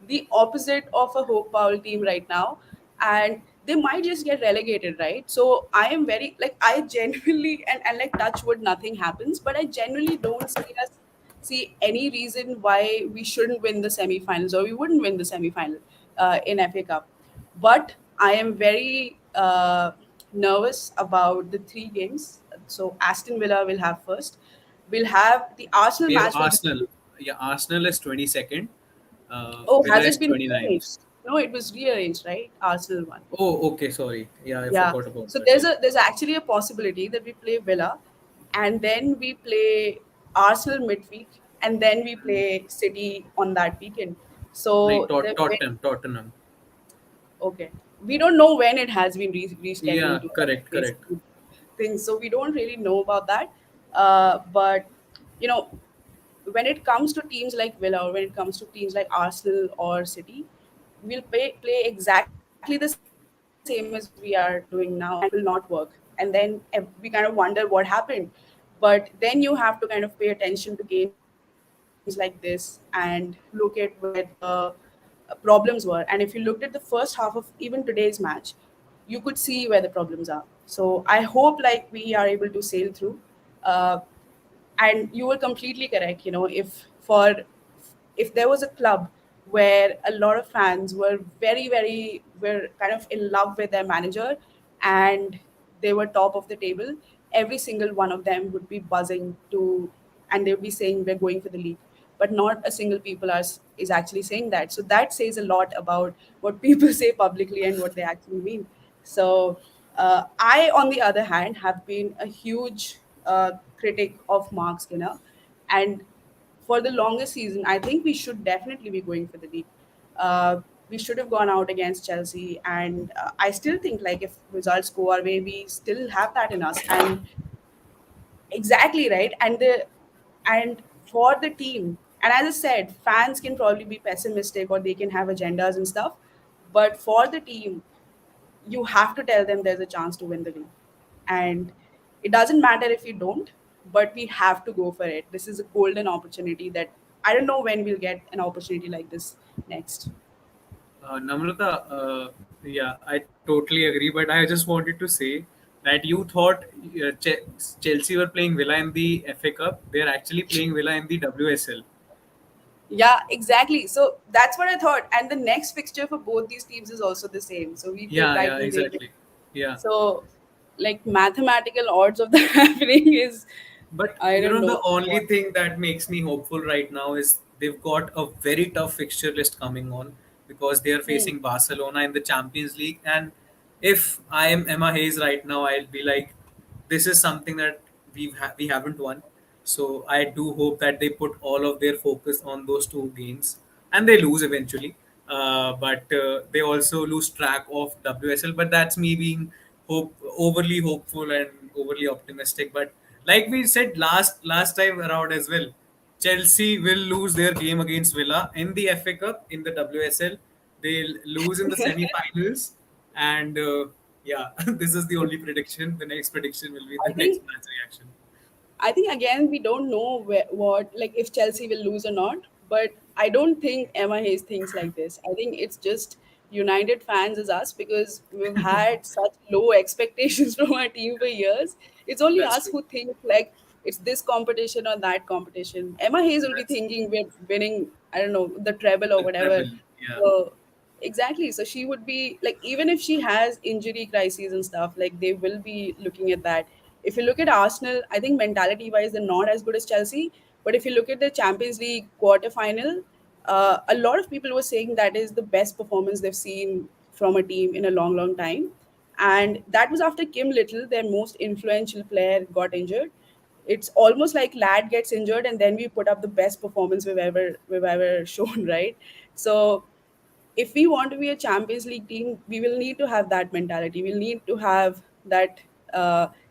the opposite of a Hope Powell team right now, and they might just get relegated, right? So I am very like I genuinely and like touch wood, nothing happens, but I genuinely don't see any reason why we shouldn't win the semifinals or we wouldn't win the semifinal in FA Cup. But I am very nervous about the three games. So Aston Villa will have first. We'll have the Arsenal We have match will be. Arsenal. Yeah, Arsenal is 22nd. Oh, Villa has is it been 29th. rearranged? No, it was rearranged, right? Arsenal one. Oh, okay. Sorry. Yeah, I Yeah. forgot about So that. there's Yeah. a there's actually a possibility that we play Villa, and then we play Arsenal midweek, and then we play City on that weekend. Like So they're very Tottenham. okay. We don't know when it has been rescheduled Yeah, to correct, correct. basically things. So we don't really know about that. But you know, when it comes to teams like Villa or when it comes to teams like Arsenal or City, we'll play exactly the same as we are doing now, and it will not work. And then we kind of wonder what happened. But then you have to kind of pay attention to games like this and look at where the problems were. And if you looked at the first half of even today's match, you could see where the problems are. So I hope like we are able to sail through. Uh, and you were completely correct. If there was a club where a lot of fans were were kind of in love with their manager, and they were top of the table, every single one of them would be buzzing to, and they would be saying we're going for the league. But not a single people is actually saying that. So that says a lot about what people say publicly and what they actually mean. So I, on the other hand, have been a huge critic of Mark Skinner, and for the longest season, I think we should definitely be going for the league. We should have gone out against Chelsea, and I still think like if results go our way, we still have that in us. And exactly right, and for the team, and as I said, fans can probably be pessimistic or they can have agendas and stuff, but for the team, you have to tell them there's a chance to win the league. And it doesn't matter if you don't, but we have to go for it. This is a golden opportunity that I don't know when we'll get an opportunity like this next. Namrata, yeah, I totally agree. But I just wanted to say that you thought Chelsea were playing Villa in the FA Cup. They're actually playing Villa in the WSL. Yeah, exactly. So that's what I thought. And the next fixture for both these teams is also the same. So we play Yeah, Brighton, they win. exactly. Yeah. So, like, mathematical odds of that happening is, But I don't the know only what. thing that makes me hopeful right now is they've got a very tough fixture list coming on because they are Hmm. facing Barcelona in the Champions League. And if I am Emma Hayes right now, I'll be like, this is something that we haven't won. So I do hope that they put all of their focus on those two games, and they lose eventually. But they also lose track of WSL. But that's me being overly hopeful and overly optimistic. But like we said last time around as well, Chelsea will lose their game against Villa in the FA Cup in the WSL. They'll lose in the semi-finals, and yeah, this is the only prediction. The next prediction will be the I next think match reaction. I think again we don't know what, like, if Chelsea will lose or not. But I don't think Emma Hayes thinks like this. I think it's just United fans as us because we've had such low expectations from our team for years. It's only That's us true. who think like it's this competition or that competition. Emma Hayes will be That's thinking we're winning, I don't know, the treble or the whatever. treble. Yeah. So exactly. So she would be like, even if she has injury crises and stuff, like they will be looking at that. If you look at Arsenal, I think mentality wise, they're not as good as Chelsea. But if you look at the Champions League quarter final, a lot of people were saying that is the best performance they've seen from a team in a long, long time. And that was after Kim Little, their most influential player, got injured. It's almost like lad gets injured and then we put up the best performance we've ever shown, right? So if we want to be a Champions League team, we will need to have that mentality. We'll need to have that.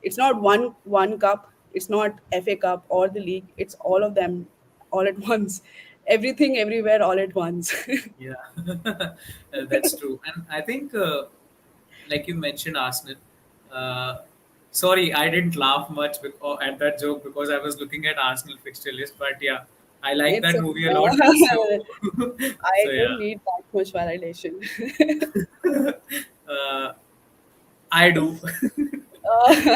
It's not one cup. It's not FA Cup or the league. It's all of them, all at once. Everything, everywhere, all at once. Yeah, that's true. And I think, like you mentioned, Arsenal. Uh, sorry, I didn't laugh much at that joke because I was looking at Arsenal fixture list. But yeah, I like It's that a, movie a lot. So, so I yeah, don't need that much validation. uh, I do. uh,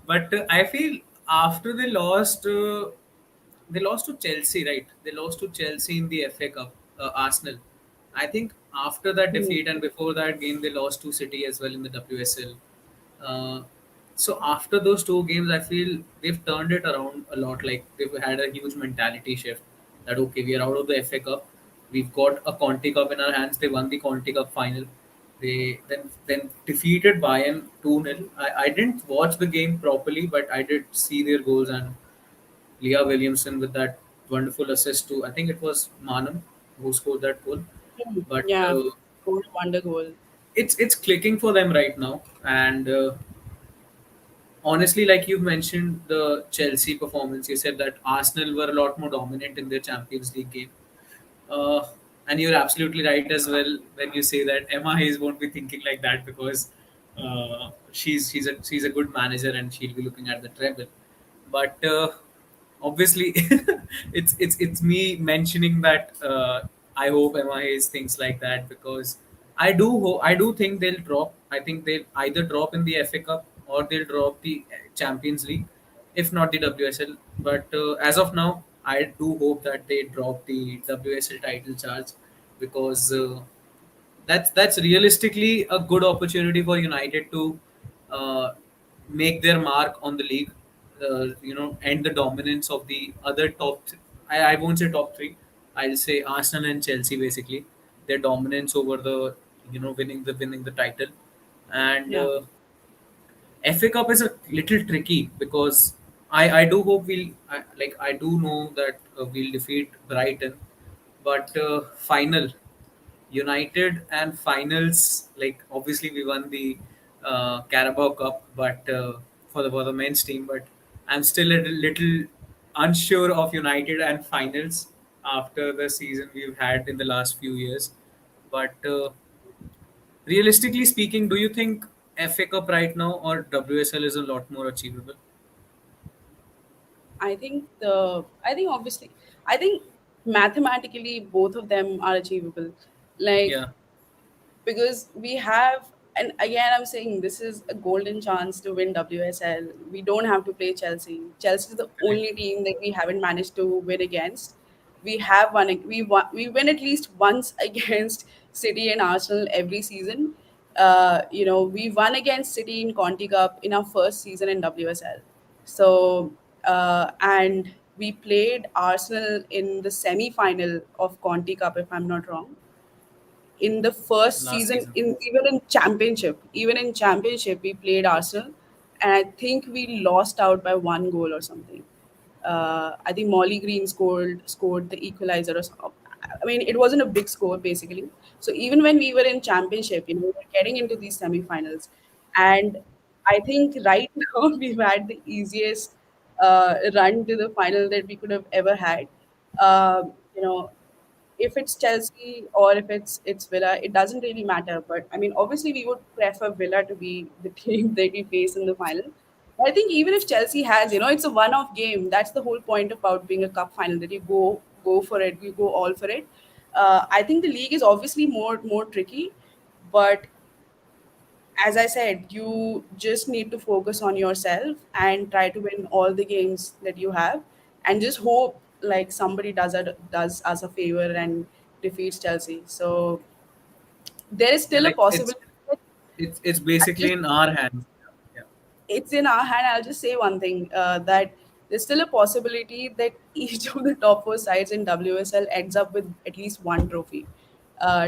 But I feel after they lost to Chelsea, right? They lost to Chelsea in the FA Cup, Arsenal. I think after that defeat and before that game, they lost to City as well in the WSL. Uh, so after those two games, I feel they've turned it around a lot. Like they've had a huge mentality shift. That okay, we are out of the FA Cup. We've got a Conti Cup in our hands. They won the Conti Cup final. They then defeated Bayern 2-0. I didn't watch the game properly, but I did see their goals and Leah Williamson with that wonderful assist to, I think it was Manam who scored that goal. But yeah, goal, wonder goal. it's clicking for them right now, and honestly, like you mentioned the Chelsea performance, you said that Arsenal were a lot more dominant in their Champions League game. Uh, and you're absolutely right as well when you say that Emma Hayes won't be thinking like that because she's a good manager and she'll be looking at the treble. But obviously, it's me mentioning that I hope Emma Hayes thinks like that because I do think they'll drop. I think they'll either drop in the FA Cup or they'll drop the Champions League, if not the WSL. But as of now, I do hope that they drop the WSL title charge because that's realistically a good opportunity for United to uh, make their mark on the league. End the dominance of the other I won't say top three. I'll say Arsenal and Chelsea basically their dominance over the winning the title, And Yeah. FA Cup is a little tricky because I do hope I do know that we'll defeat Brighton, but final United and finals, like obviously we won the Carabao Cup, but for the men's team, but I'm still a little unsure of United and finals after the season we've had in the last few years. But realistically speaking, do you think FA Cup right now or WSL is a lot more achievable? I think obviously, I think mathematically both of them are achievable. Like, Yeah, because we have, and again I'm saying this is a golden chance to win WSL. We don't have to play Chelsea. Chelsea is the correct. only team that we haven't managed to win against. We have we win at least once against City and Arsenal every season. We won against City in Conti Cup in our first season in WSL. So, and we played Arsenal in the semi-final of Conti Cup, if I'm not wrong, in the first Last season. season. In even in championship we played Arsenal, and I think we lost out by 1 goal or something. I think Molly Green scored the equalizer or something. I mean, it wasn't a big score basically. So even when we were in championship, we were getting into these semifinals, and I think right now we've had the easiest run to the final that we could have ever had. You know, if it's Chelsea or if it's Villa, it doesn't really matter. But I mean, obviously, we would prefer Villa to be the team that we face in the final. I think even if Chelsea has, it's a one-off game. That's the whole point about being a cup final, that you go for it, you go all for it. I think the league is obviously more tricky, but as I said, you just need to focus on yourself and try to win all the games that you have, and just hope like somebody does us a favor and defeats Chelsea. So there is Yeah, still a like it's possibility. That it's I basically just in our hands. Yeah, it's in our hand. I'll just say one thing, that there's still a possibility that each of the top four sides in WSL ends up with at least one trophy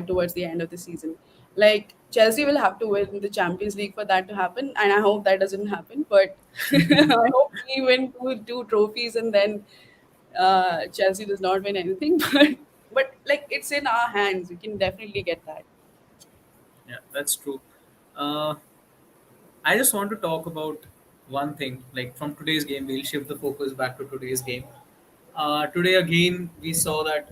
towards the end of the season. Like Chelsea will have to win the Champions League for that to happen, and I hope that doesn't happen. But I hope we win two trophies and then Chelsea does not win anything. But like it's in our hands. We can definitely get that. yeah, that's true. Uh, I just want to talk about one thing. Like from today's game, we'll shift the focus back to today's game. Today again, we saw that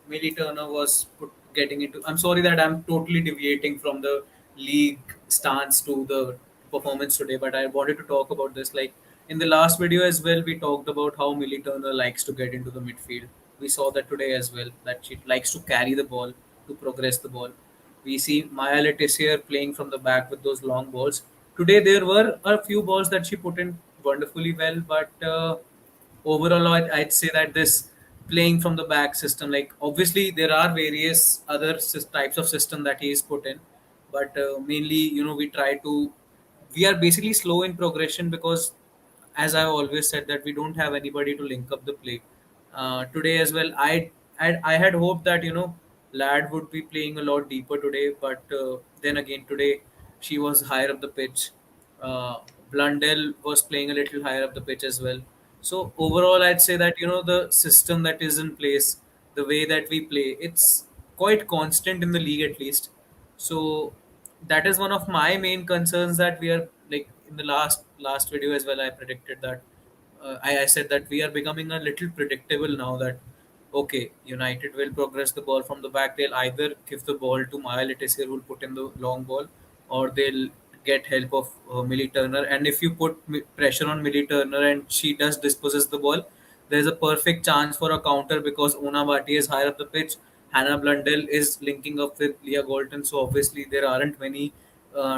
Millie Turner was getting into. I'm sorry that I'm totally deviating from the league stance to the performance today, but I wanted to talk about this. Like in the last video as well, we talked about how Millie Turner likes to get into the midfield. We saw that today as well, that she likes to carry the ball, to progress the ball. We see Maya Letizia playing from the back with those long balls. Today there were a few balls that she put in wonderfully well, but overall I'd say that this playing from the back system, like obviously there are various other types of system that he's put in, but mainly we are basically slow in progression because, as I've always said, that we don't have anybody to link up the play. Today as well, I had hoped that Lad would be playing a lot deeper today, but then again today she was higher up the pitch. Blundell was playing a little higher up the pitch as well. So overall, I'd say that the system that is in place, the way that we play, it's quite constant in the league at least. So that is one of my main concerns, that we are like in the last video as well. I predicted that I said that we are becoming a little predictable now. That okay, United will progress the ball from the back. They'll either give the ball to Maya Letizia, who'll put in the long ball, or they'll get help of Millie Turner. And if you put pressure on Millie Turner and she does disposes the ball, there's a perfect chance for a counter because Ona Bhatti is higher up the pitch. Hannah Blundell is linking up with Leah Galton, so obviously there aren't many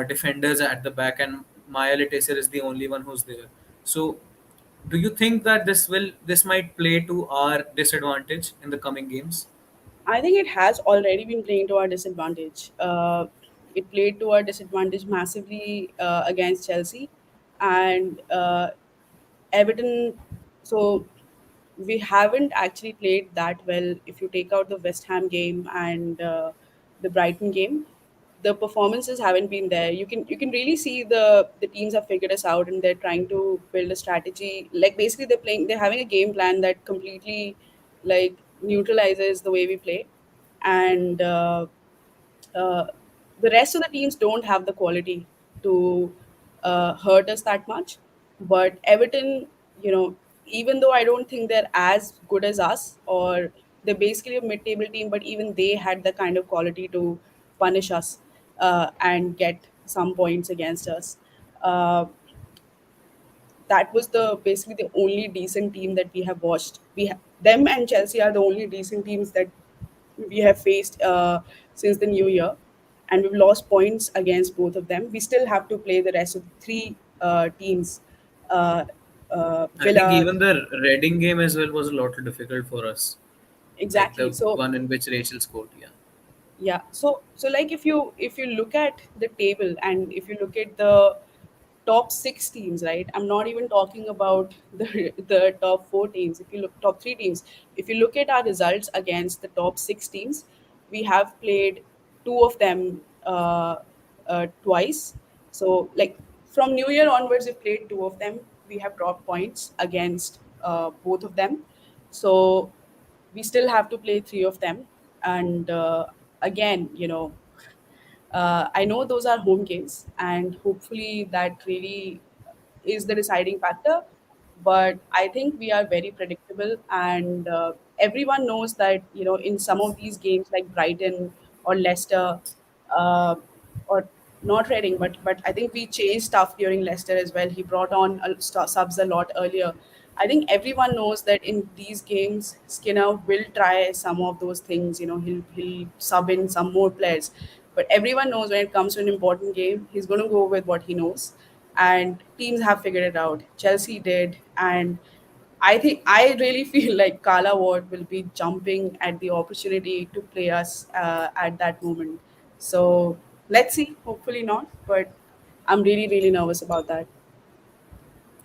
defenders at the back, and Maya Letizia is the only one who's there. So do you think that this might play to our disadvantage in the coming games? I think it has already been playing to our disadvantage. It played to our disadvantage massively against Chelsea and Everton. So we haven't actually played that well if you take out the West Ham game and the Brighton game. the performances haven't been there. You can really see the teams have figured us out, and they're trying to build a strategy. Like basically, they're having a game plan that completely like neutralizes the way we play, and uh, the rest of the teams don't have the quality to hurt us that much. But Everton, even though I don't think they're as good as us, or they're basically a mid-table team, but even they had the kind of quality to punish us and get some points against us. Uh, that was the basically the only decent team that we have watched. Them and Chelsea are the only decent teams that we have faced since the new year, and we've lost points against both of them. We still have to play the rest of the three teams. Uh, I think Villa, even the Reading game as well was a lot difficult for us, like exactly. the So one in which Rachel scored. Yeah, yeah, so like if you look at the table, and if you look at the top six teams, right? I'm not even talking about the top four teams. If you look top three teams, if you look at our results against the top six teams, we have played two of them twice. So like from New Year onwards, we've played two of them. We have dropped points against both of them. So we still have to play three of them, and again, I know those are home games, and hopefully that really is the deciding factor. But I think we are very predictable, and everyone knows that in some of these games like Brighton or Leicester, uh, or not Reading, but I think we changed stuff during Leicester as well. He brought on subs a lot earlier. I think everyone knows that in these games, Skinner will try some of those things. He'll sub in some more players, but everyone knows when it comes to an important game, he's going to go with what he knows. And teams have figured it out. Chelsea did, and I really feel like Kala Ward will be jumping at the opportunity to play us at that moment. So let's see. Hopefully not, but I'm really really nervous about that.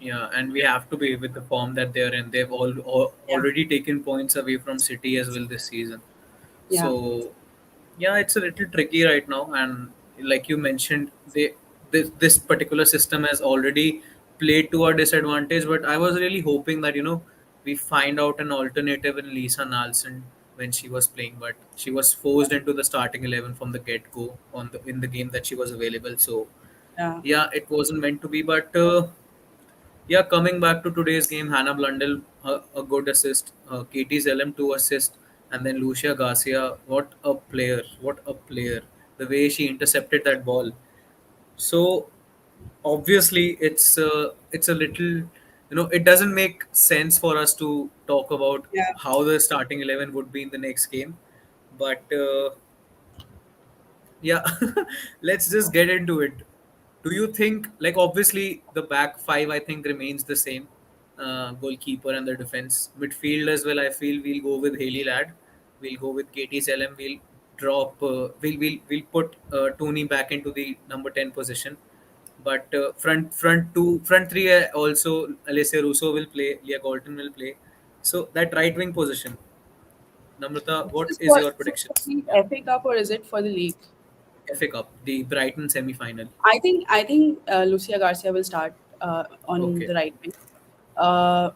yeah, and we have to be with the form that they're in. They've Yeah, already taken points away from City as well this season. yeah, So yeah, it's a little tricky right now, and like you mentioned, this particular system has already played to our disadvantage. But I was really hoping that we find out an alternative in Lisa Nalson when she was playing, but she was forced into the starting 11 from the get go in the game that she was available. So yeah, yeah, it wasn't meant to be. But yeah, coming back to today's game, Hannah Blundell, a good assist, Katie Zellem, two assists, and then Lucia Garcia. What a player! What a player! The way she intercepted that ball. So obviously, it's a little, it doesn't make sense for us to talk about yeah, how the starting 11 would be in the next game, but yeah, let's just get into it. Do you think, like, obviously, the back five, I think, remains the same, goalkeeper and the defense. Midfield as well, I feel we'll go with Haley Ladd. We'll go with Katie Selem. We'll drop, we'll put Tony back into the number 10 position. But front three, also, Alessia Russo will play, Leah Galton will play. So that right wing position, Namrata, this what is is your for predictions? the Yeah. FA Cup, or is it for the league? FA Cup, the Brighton semi final. I think Lucia Garcia will start on Okay. the right wing. Uh,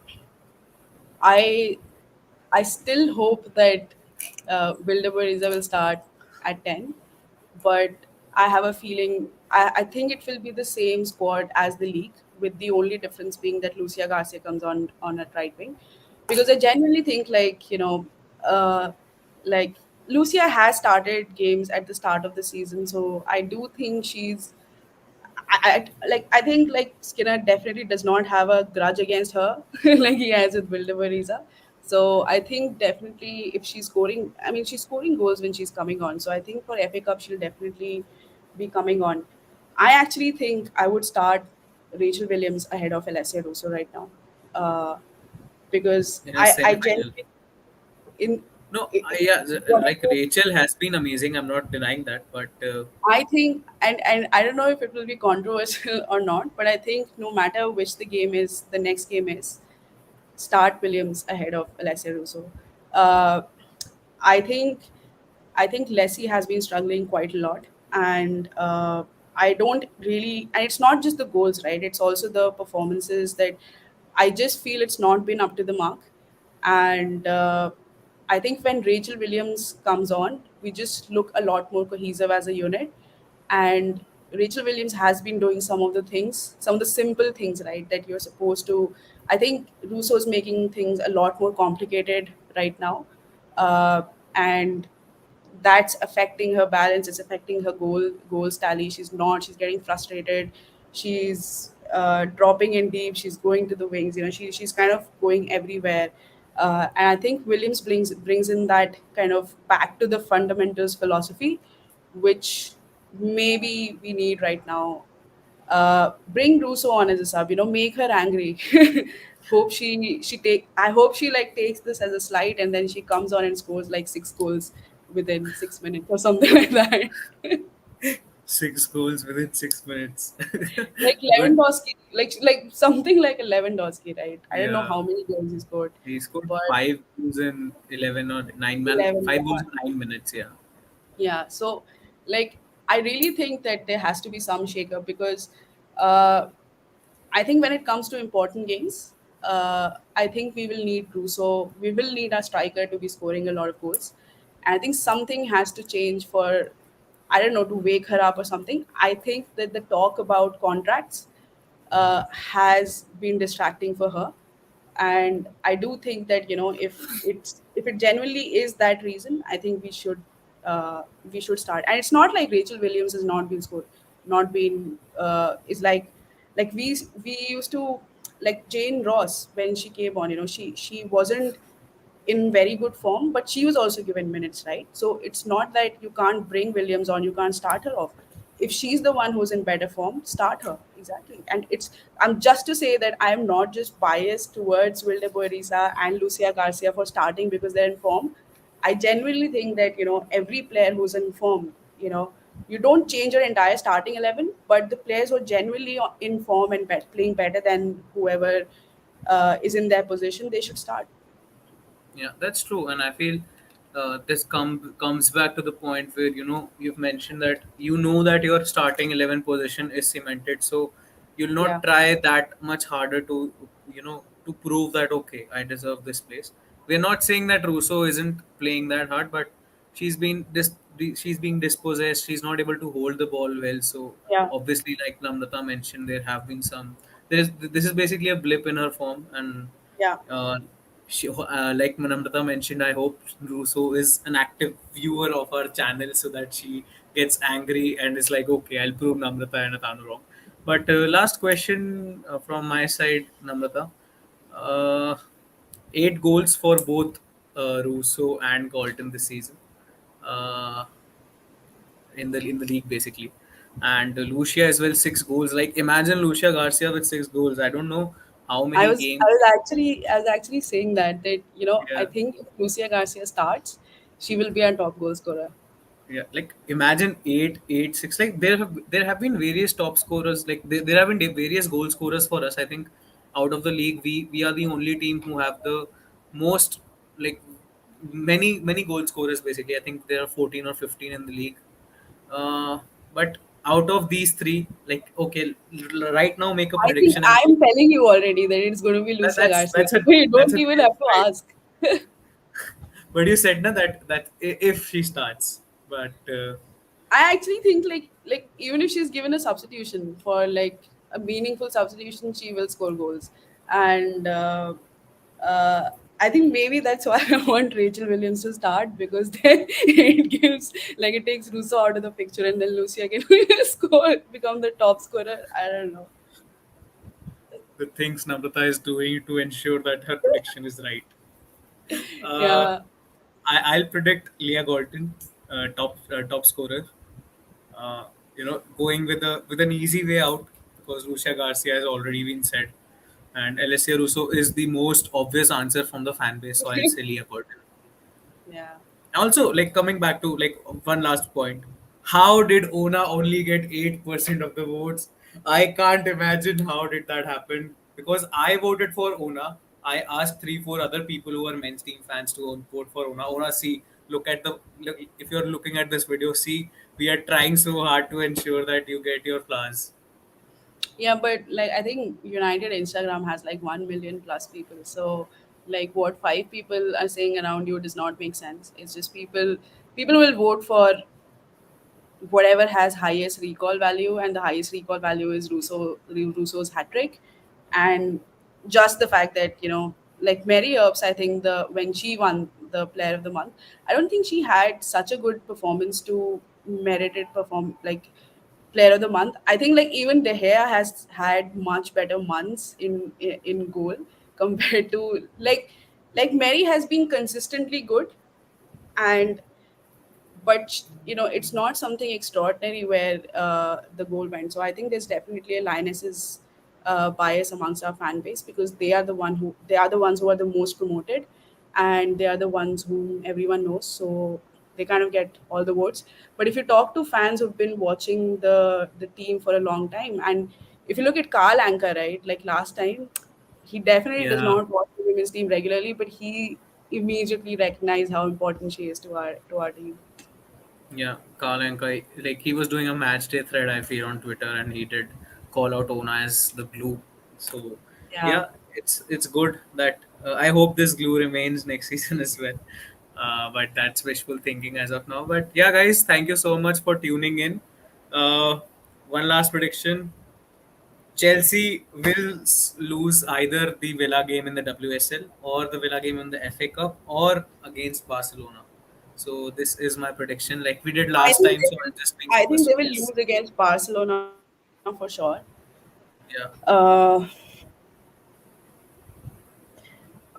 I I still hope that Wildeberiza will start at 10, but I have a feeling I think it will be the same squad as the league, with the only difference being that Lucia Garcia comes on at right wing, because I genuinely think like Lucia has started games at the start of the season, so I do think I think like Skinner definitely does not have a grudge against her like he has with Wildeberiza. So I think definitely if she's scoring, I mean she's scoring goals when she's coming on. So I think for FA Cup she'll definitely be coming on. I actually think I would start Rachel Williams ahead of Alessia Russo right now, because In a I semi-final. genuinely in No, I- yeah, like whatever Rachel has been amazing. I'm not denying that, but I think, and I don't know if it will be controversial or not, but I think no matter which the game is, the next game is, start Williams ahead of Alessia Russo. Uh, I think I think Leslie has been struggling quite a lot. and I don't really, and it's not just the goals, right? It's also the performances that I just feel it's not been up to the mark. And I think when Rachel Williams comes on, we just look a lot more cohesive as a unit. And Rachel Williams has been doing some of the things, some of the simple things, right, that you're supposed to. I think Russo's making things a lot more complicated right now. Uh, and that's affecting her balance, it's affecting her goals tally. She's getting frustrated, she's dropping in deep, she's going to the wings, she's kind of going everywhere. And I think Williams brings in that kind of back to the fundamentals philosophy, which maybe we need right now. Bring Russo on as a sub, make her angry. Hope I hope she like takes this as a slight, and then she comes on and scores like 6 goals within 6 minutes or something like that. Six goals within 6 minutes. Like Good. Lewandowski, like something like a Lewandowski, right? I don't know Yeah. how many goals he scored, He scored but five goals in 11 or 11. five goals Yeah. in 9 minutes. Yeah. Yeah, so like I really think that there has to be some shakeup because uh, I think when it comes to important games, I think we will need Russo. We will need our striker to be scoring a lot of goals. And I think something has to change for, I don't know, to wake her up or something. I think that the talk about contracts has been distracting for her, and I do think that if it genuinely is that reason, I think we should start. And it's not like Rachel Williams has not been scored, not been is like we used to, like Jane Ross when she came on, she wasn't in very good form, but she was also given minutes, right? So it's not that you can't bring Williams on, you can't start her off. If she's the one who's in better form, start her. Exactly. And I'm just to say that I am not just biased towards Wilde Boerisa and Lucia Garcia for starting because they're in form. I genuinely think that, every player who's in form, you don't change your entire starting 11, but the players who are genuinely in form and playing better than whoever is in their position, they should start. Yeah, that's true, and I feel this comes back to the point where you've mentioned that that your starting 11 position is cemented, so you'll Yeah. not try that much harder to to prove that okay, I deserve this place. We're not saying that Russo isn't playing that hard, but she's being dispossessed. She's not able to hold the ball well. So Yeah. obviously, like Namrata mentioned, there have been some. This is basically a blip in her form, and Yeah. uh, like Manamrata mentioned, I hope Russo is an active viewer of our channel so that she gets angry and is like, okay, I'll prove Namrata and Atanu wrong. But last question from my side, Namrata. Uh, 8 goals for both Russo and Galton this season uh, in the league, basically. And Lucia as well, 6 goals. Like, imagine Lucia Garcia with 6 goals. I don't know how I many was games. I was actually I was actually saying that I Yeah. think if Lucia Garcia starts, she will be our top goal scorer. Yeah, like imagine 8, 8, 6. Like there have been various top scorers. Like there have been various goal scorers for us. I think out of the league, we are the only team who have the most, like, many goal scorers. Basically, I think there are 14 or 15 in the league. But out of these three, like, okay, right now make a I think prediction and I'm telling you already that it's going to be that, Lucia that's Garcia. that's a You that's don't a even debate, have to right? ask. But you said na that if she starts, but I actually think like even if she's given a substitution for like a meaningful substitution, she will score goals. And uh, I think maybe that's why I want Rachel Williams to start, because then it gives, like, it takes Russo out of the picture, and then Lucia can become the top scorer. I don't know. the things Namrata is doing to ensure that her prediction is right. Uh, Yeah, I'll predict Leah Galton, top scorer. Going with an easy way out because Lucia Garcia has already been said, and Alessia Russo is the most obvious answer from the fan base. So I'll say Leah Galton. yeah. Also, like, coming back to, like, one last point, how did Ona only get 8% of the votes? I can't imagine how did that happen, because I voted for Ona. I asked 3 4 other people who are men's team fans to vote for Ona. Ona, see, if you're looking at this video, see, we are trying so hard to ensure that you get your flowers. Yeah, but like I think United Instagram has like 1 million plus people. So like what five people are saying around you does not make sense. It's just people will vote for whatever has highest recall value, and the highest recall value is Russo's hat trick, and just the fact that like Mary Earps, I think the when she won the Player of the Month, I don't think she had such a good performance to merit it perform like Player of the Month. I think like even De Gea has had much better months in goal compared to like Mary has been consistently good, and but it's not something extraordinary where the goal went. So I think there's definitely a Lionesses bias amongst our fan base, because they are the ones who are the most promoted, and they are the ones whom everyone knows, so they kind of get all the votes. But if you talk to fans who've been watching the team for a long time, and if you look at Carl Anka, right, like last time, he definitely does Yeah, not watch the women's team regularly, but he immediately recognized how important she is to our team. yeah. Kalanka, like he was doing a match day thread, I feel, on Twitter, and he did call out Ona as the glue. So Yeah. yeah, it's good that I hope this glue remains next season as well. But that's wishful thinking as of now. But yeah, guys, thank you so much for tuning in. Uh, One last prediction: Chelsea will lose either the Villa game in the WSL or the Villa game in the FA Cup or against Barcelona. So this is my prediction, like we did I last think time. they So will, I'll just bring I think focus they on will this. lose against Barcelona for sure. Yeah, Uh,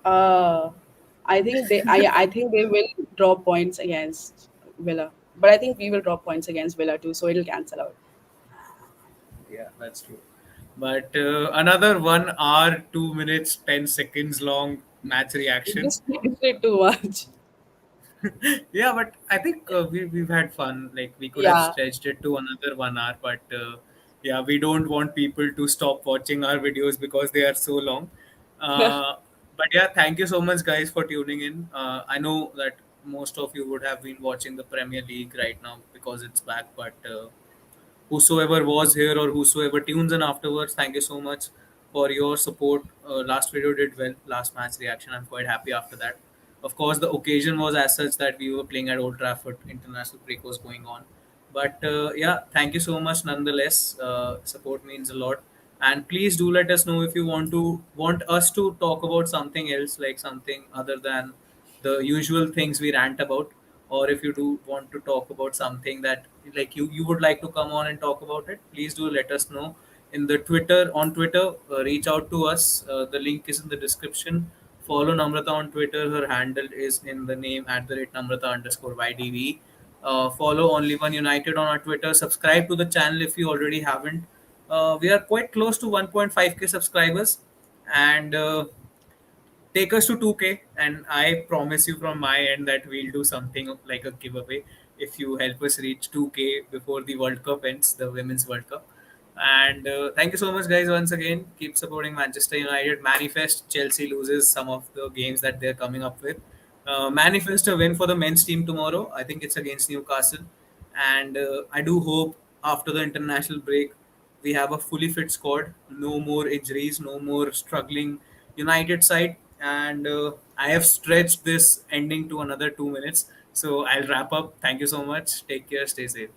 uh, I think they will drop points against Villa, but I think we will drop points against Villa too, so it'll cancel out. yeah, that's true. But another 1 hour, 2 minutes, 10 seconds long match You reaction. just stretched it too much. Yeah, but I think we've had fun. Like we could have Yeah. stretched it to another 1 hour, but yeah, we don't want people to stop watching our videos because they are so long. Uh, but yeah, thank you so much, guys, for tuning in. I know that most of you would have been watching the Premier League right now because it's back, but whosoever was here or whosoever tunes in afterwards, thank you so much for your support. Last video did well, last match reaction. I'm quite happy after that. Of course, the occasion was as such that we were playing at Old Trafford, international break was going on. But yeah, thank you so much nonetheless. Support means a lot. And please do let us know if you want us to talk about something else, like something other than the usual things we rant about, or if you do want to talk about something that like you would like to come on and talk about it, please do let us know in the Twitter. Reach out to us. The link is in the description. Follow Namrata on Twitter. Her handle is in the name at the rate Namrata underscore YDV. Follow Only One United on our Twitter. Subscribe to the channel if you already haven't. We are quite close to 1.5k subscribers, and take us to 2k, and I promise you from my end that we'll do something like a giveaway if you help us reach 2k before the World Cup ends, the Women's World Cup. And thank you so much, guys, once again. Keep supporting Manchester United. Manifest Chelsea loses some of the games that they're coming up with. Manifest a win for the men's team tomorrow. I think it's against Newcastle. And I do hope after the international break we have a fully fit squad, no more injuries, no more struggling United side. And I have stretched this ending to another 2 minutes, so I'll wrap up. Thank you so much. Take care. Stay safe.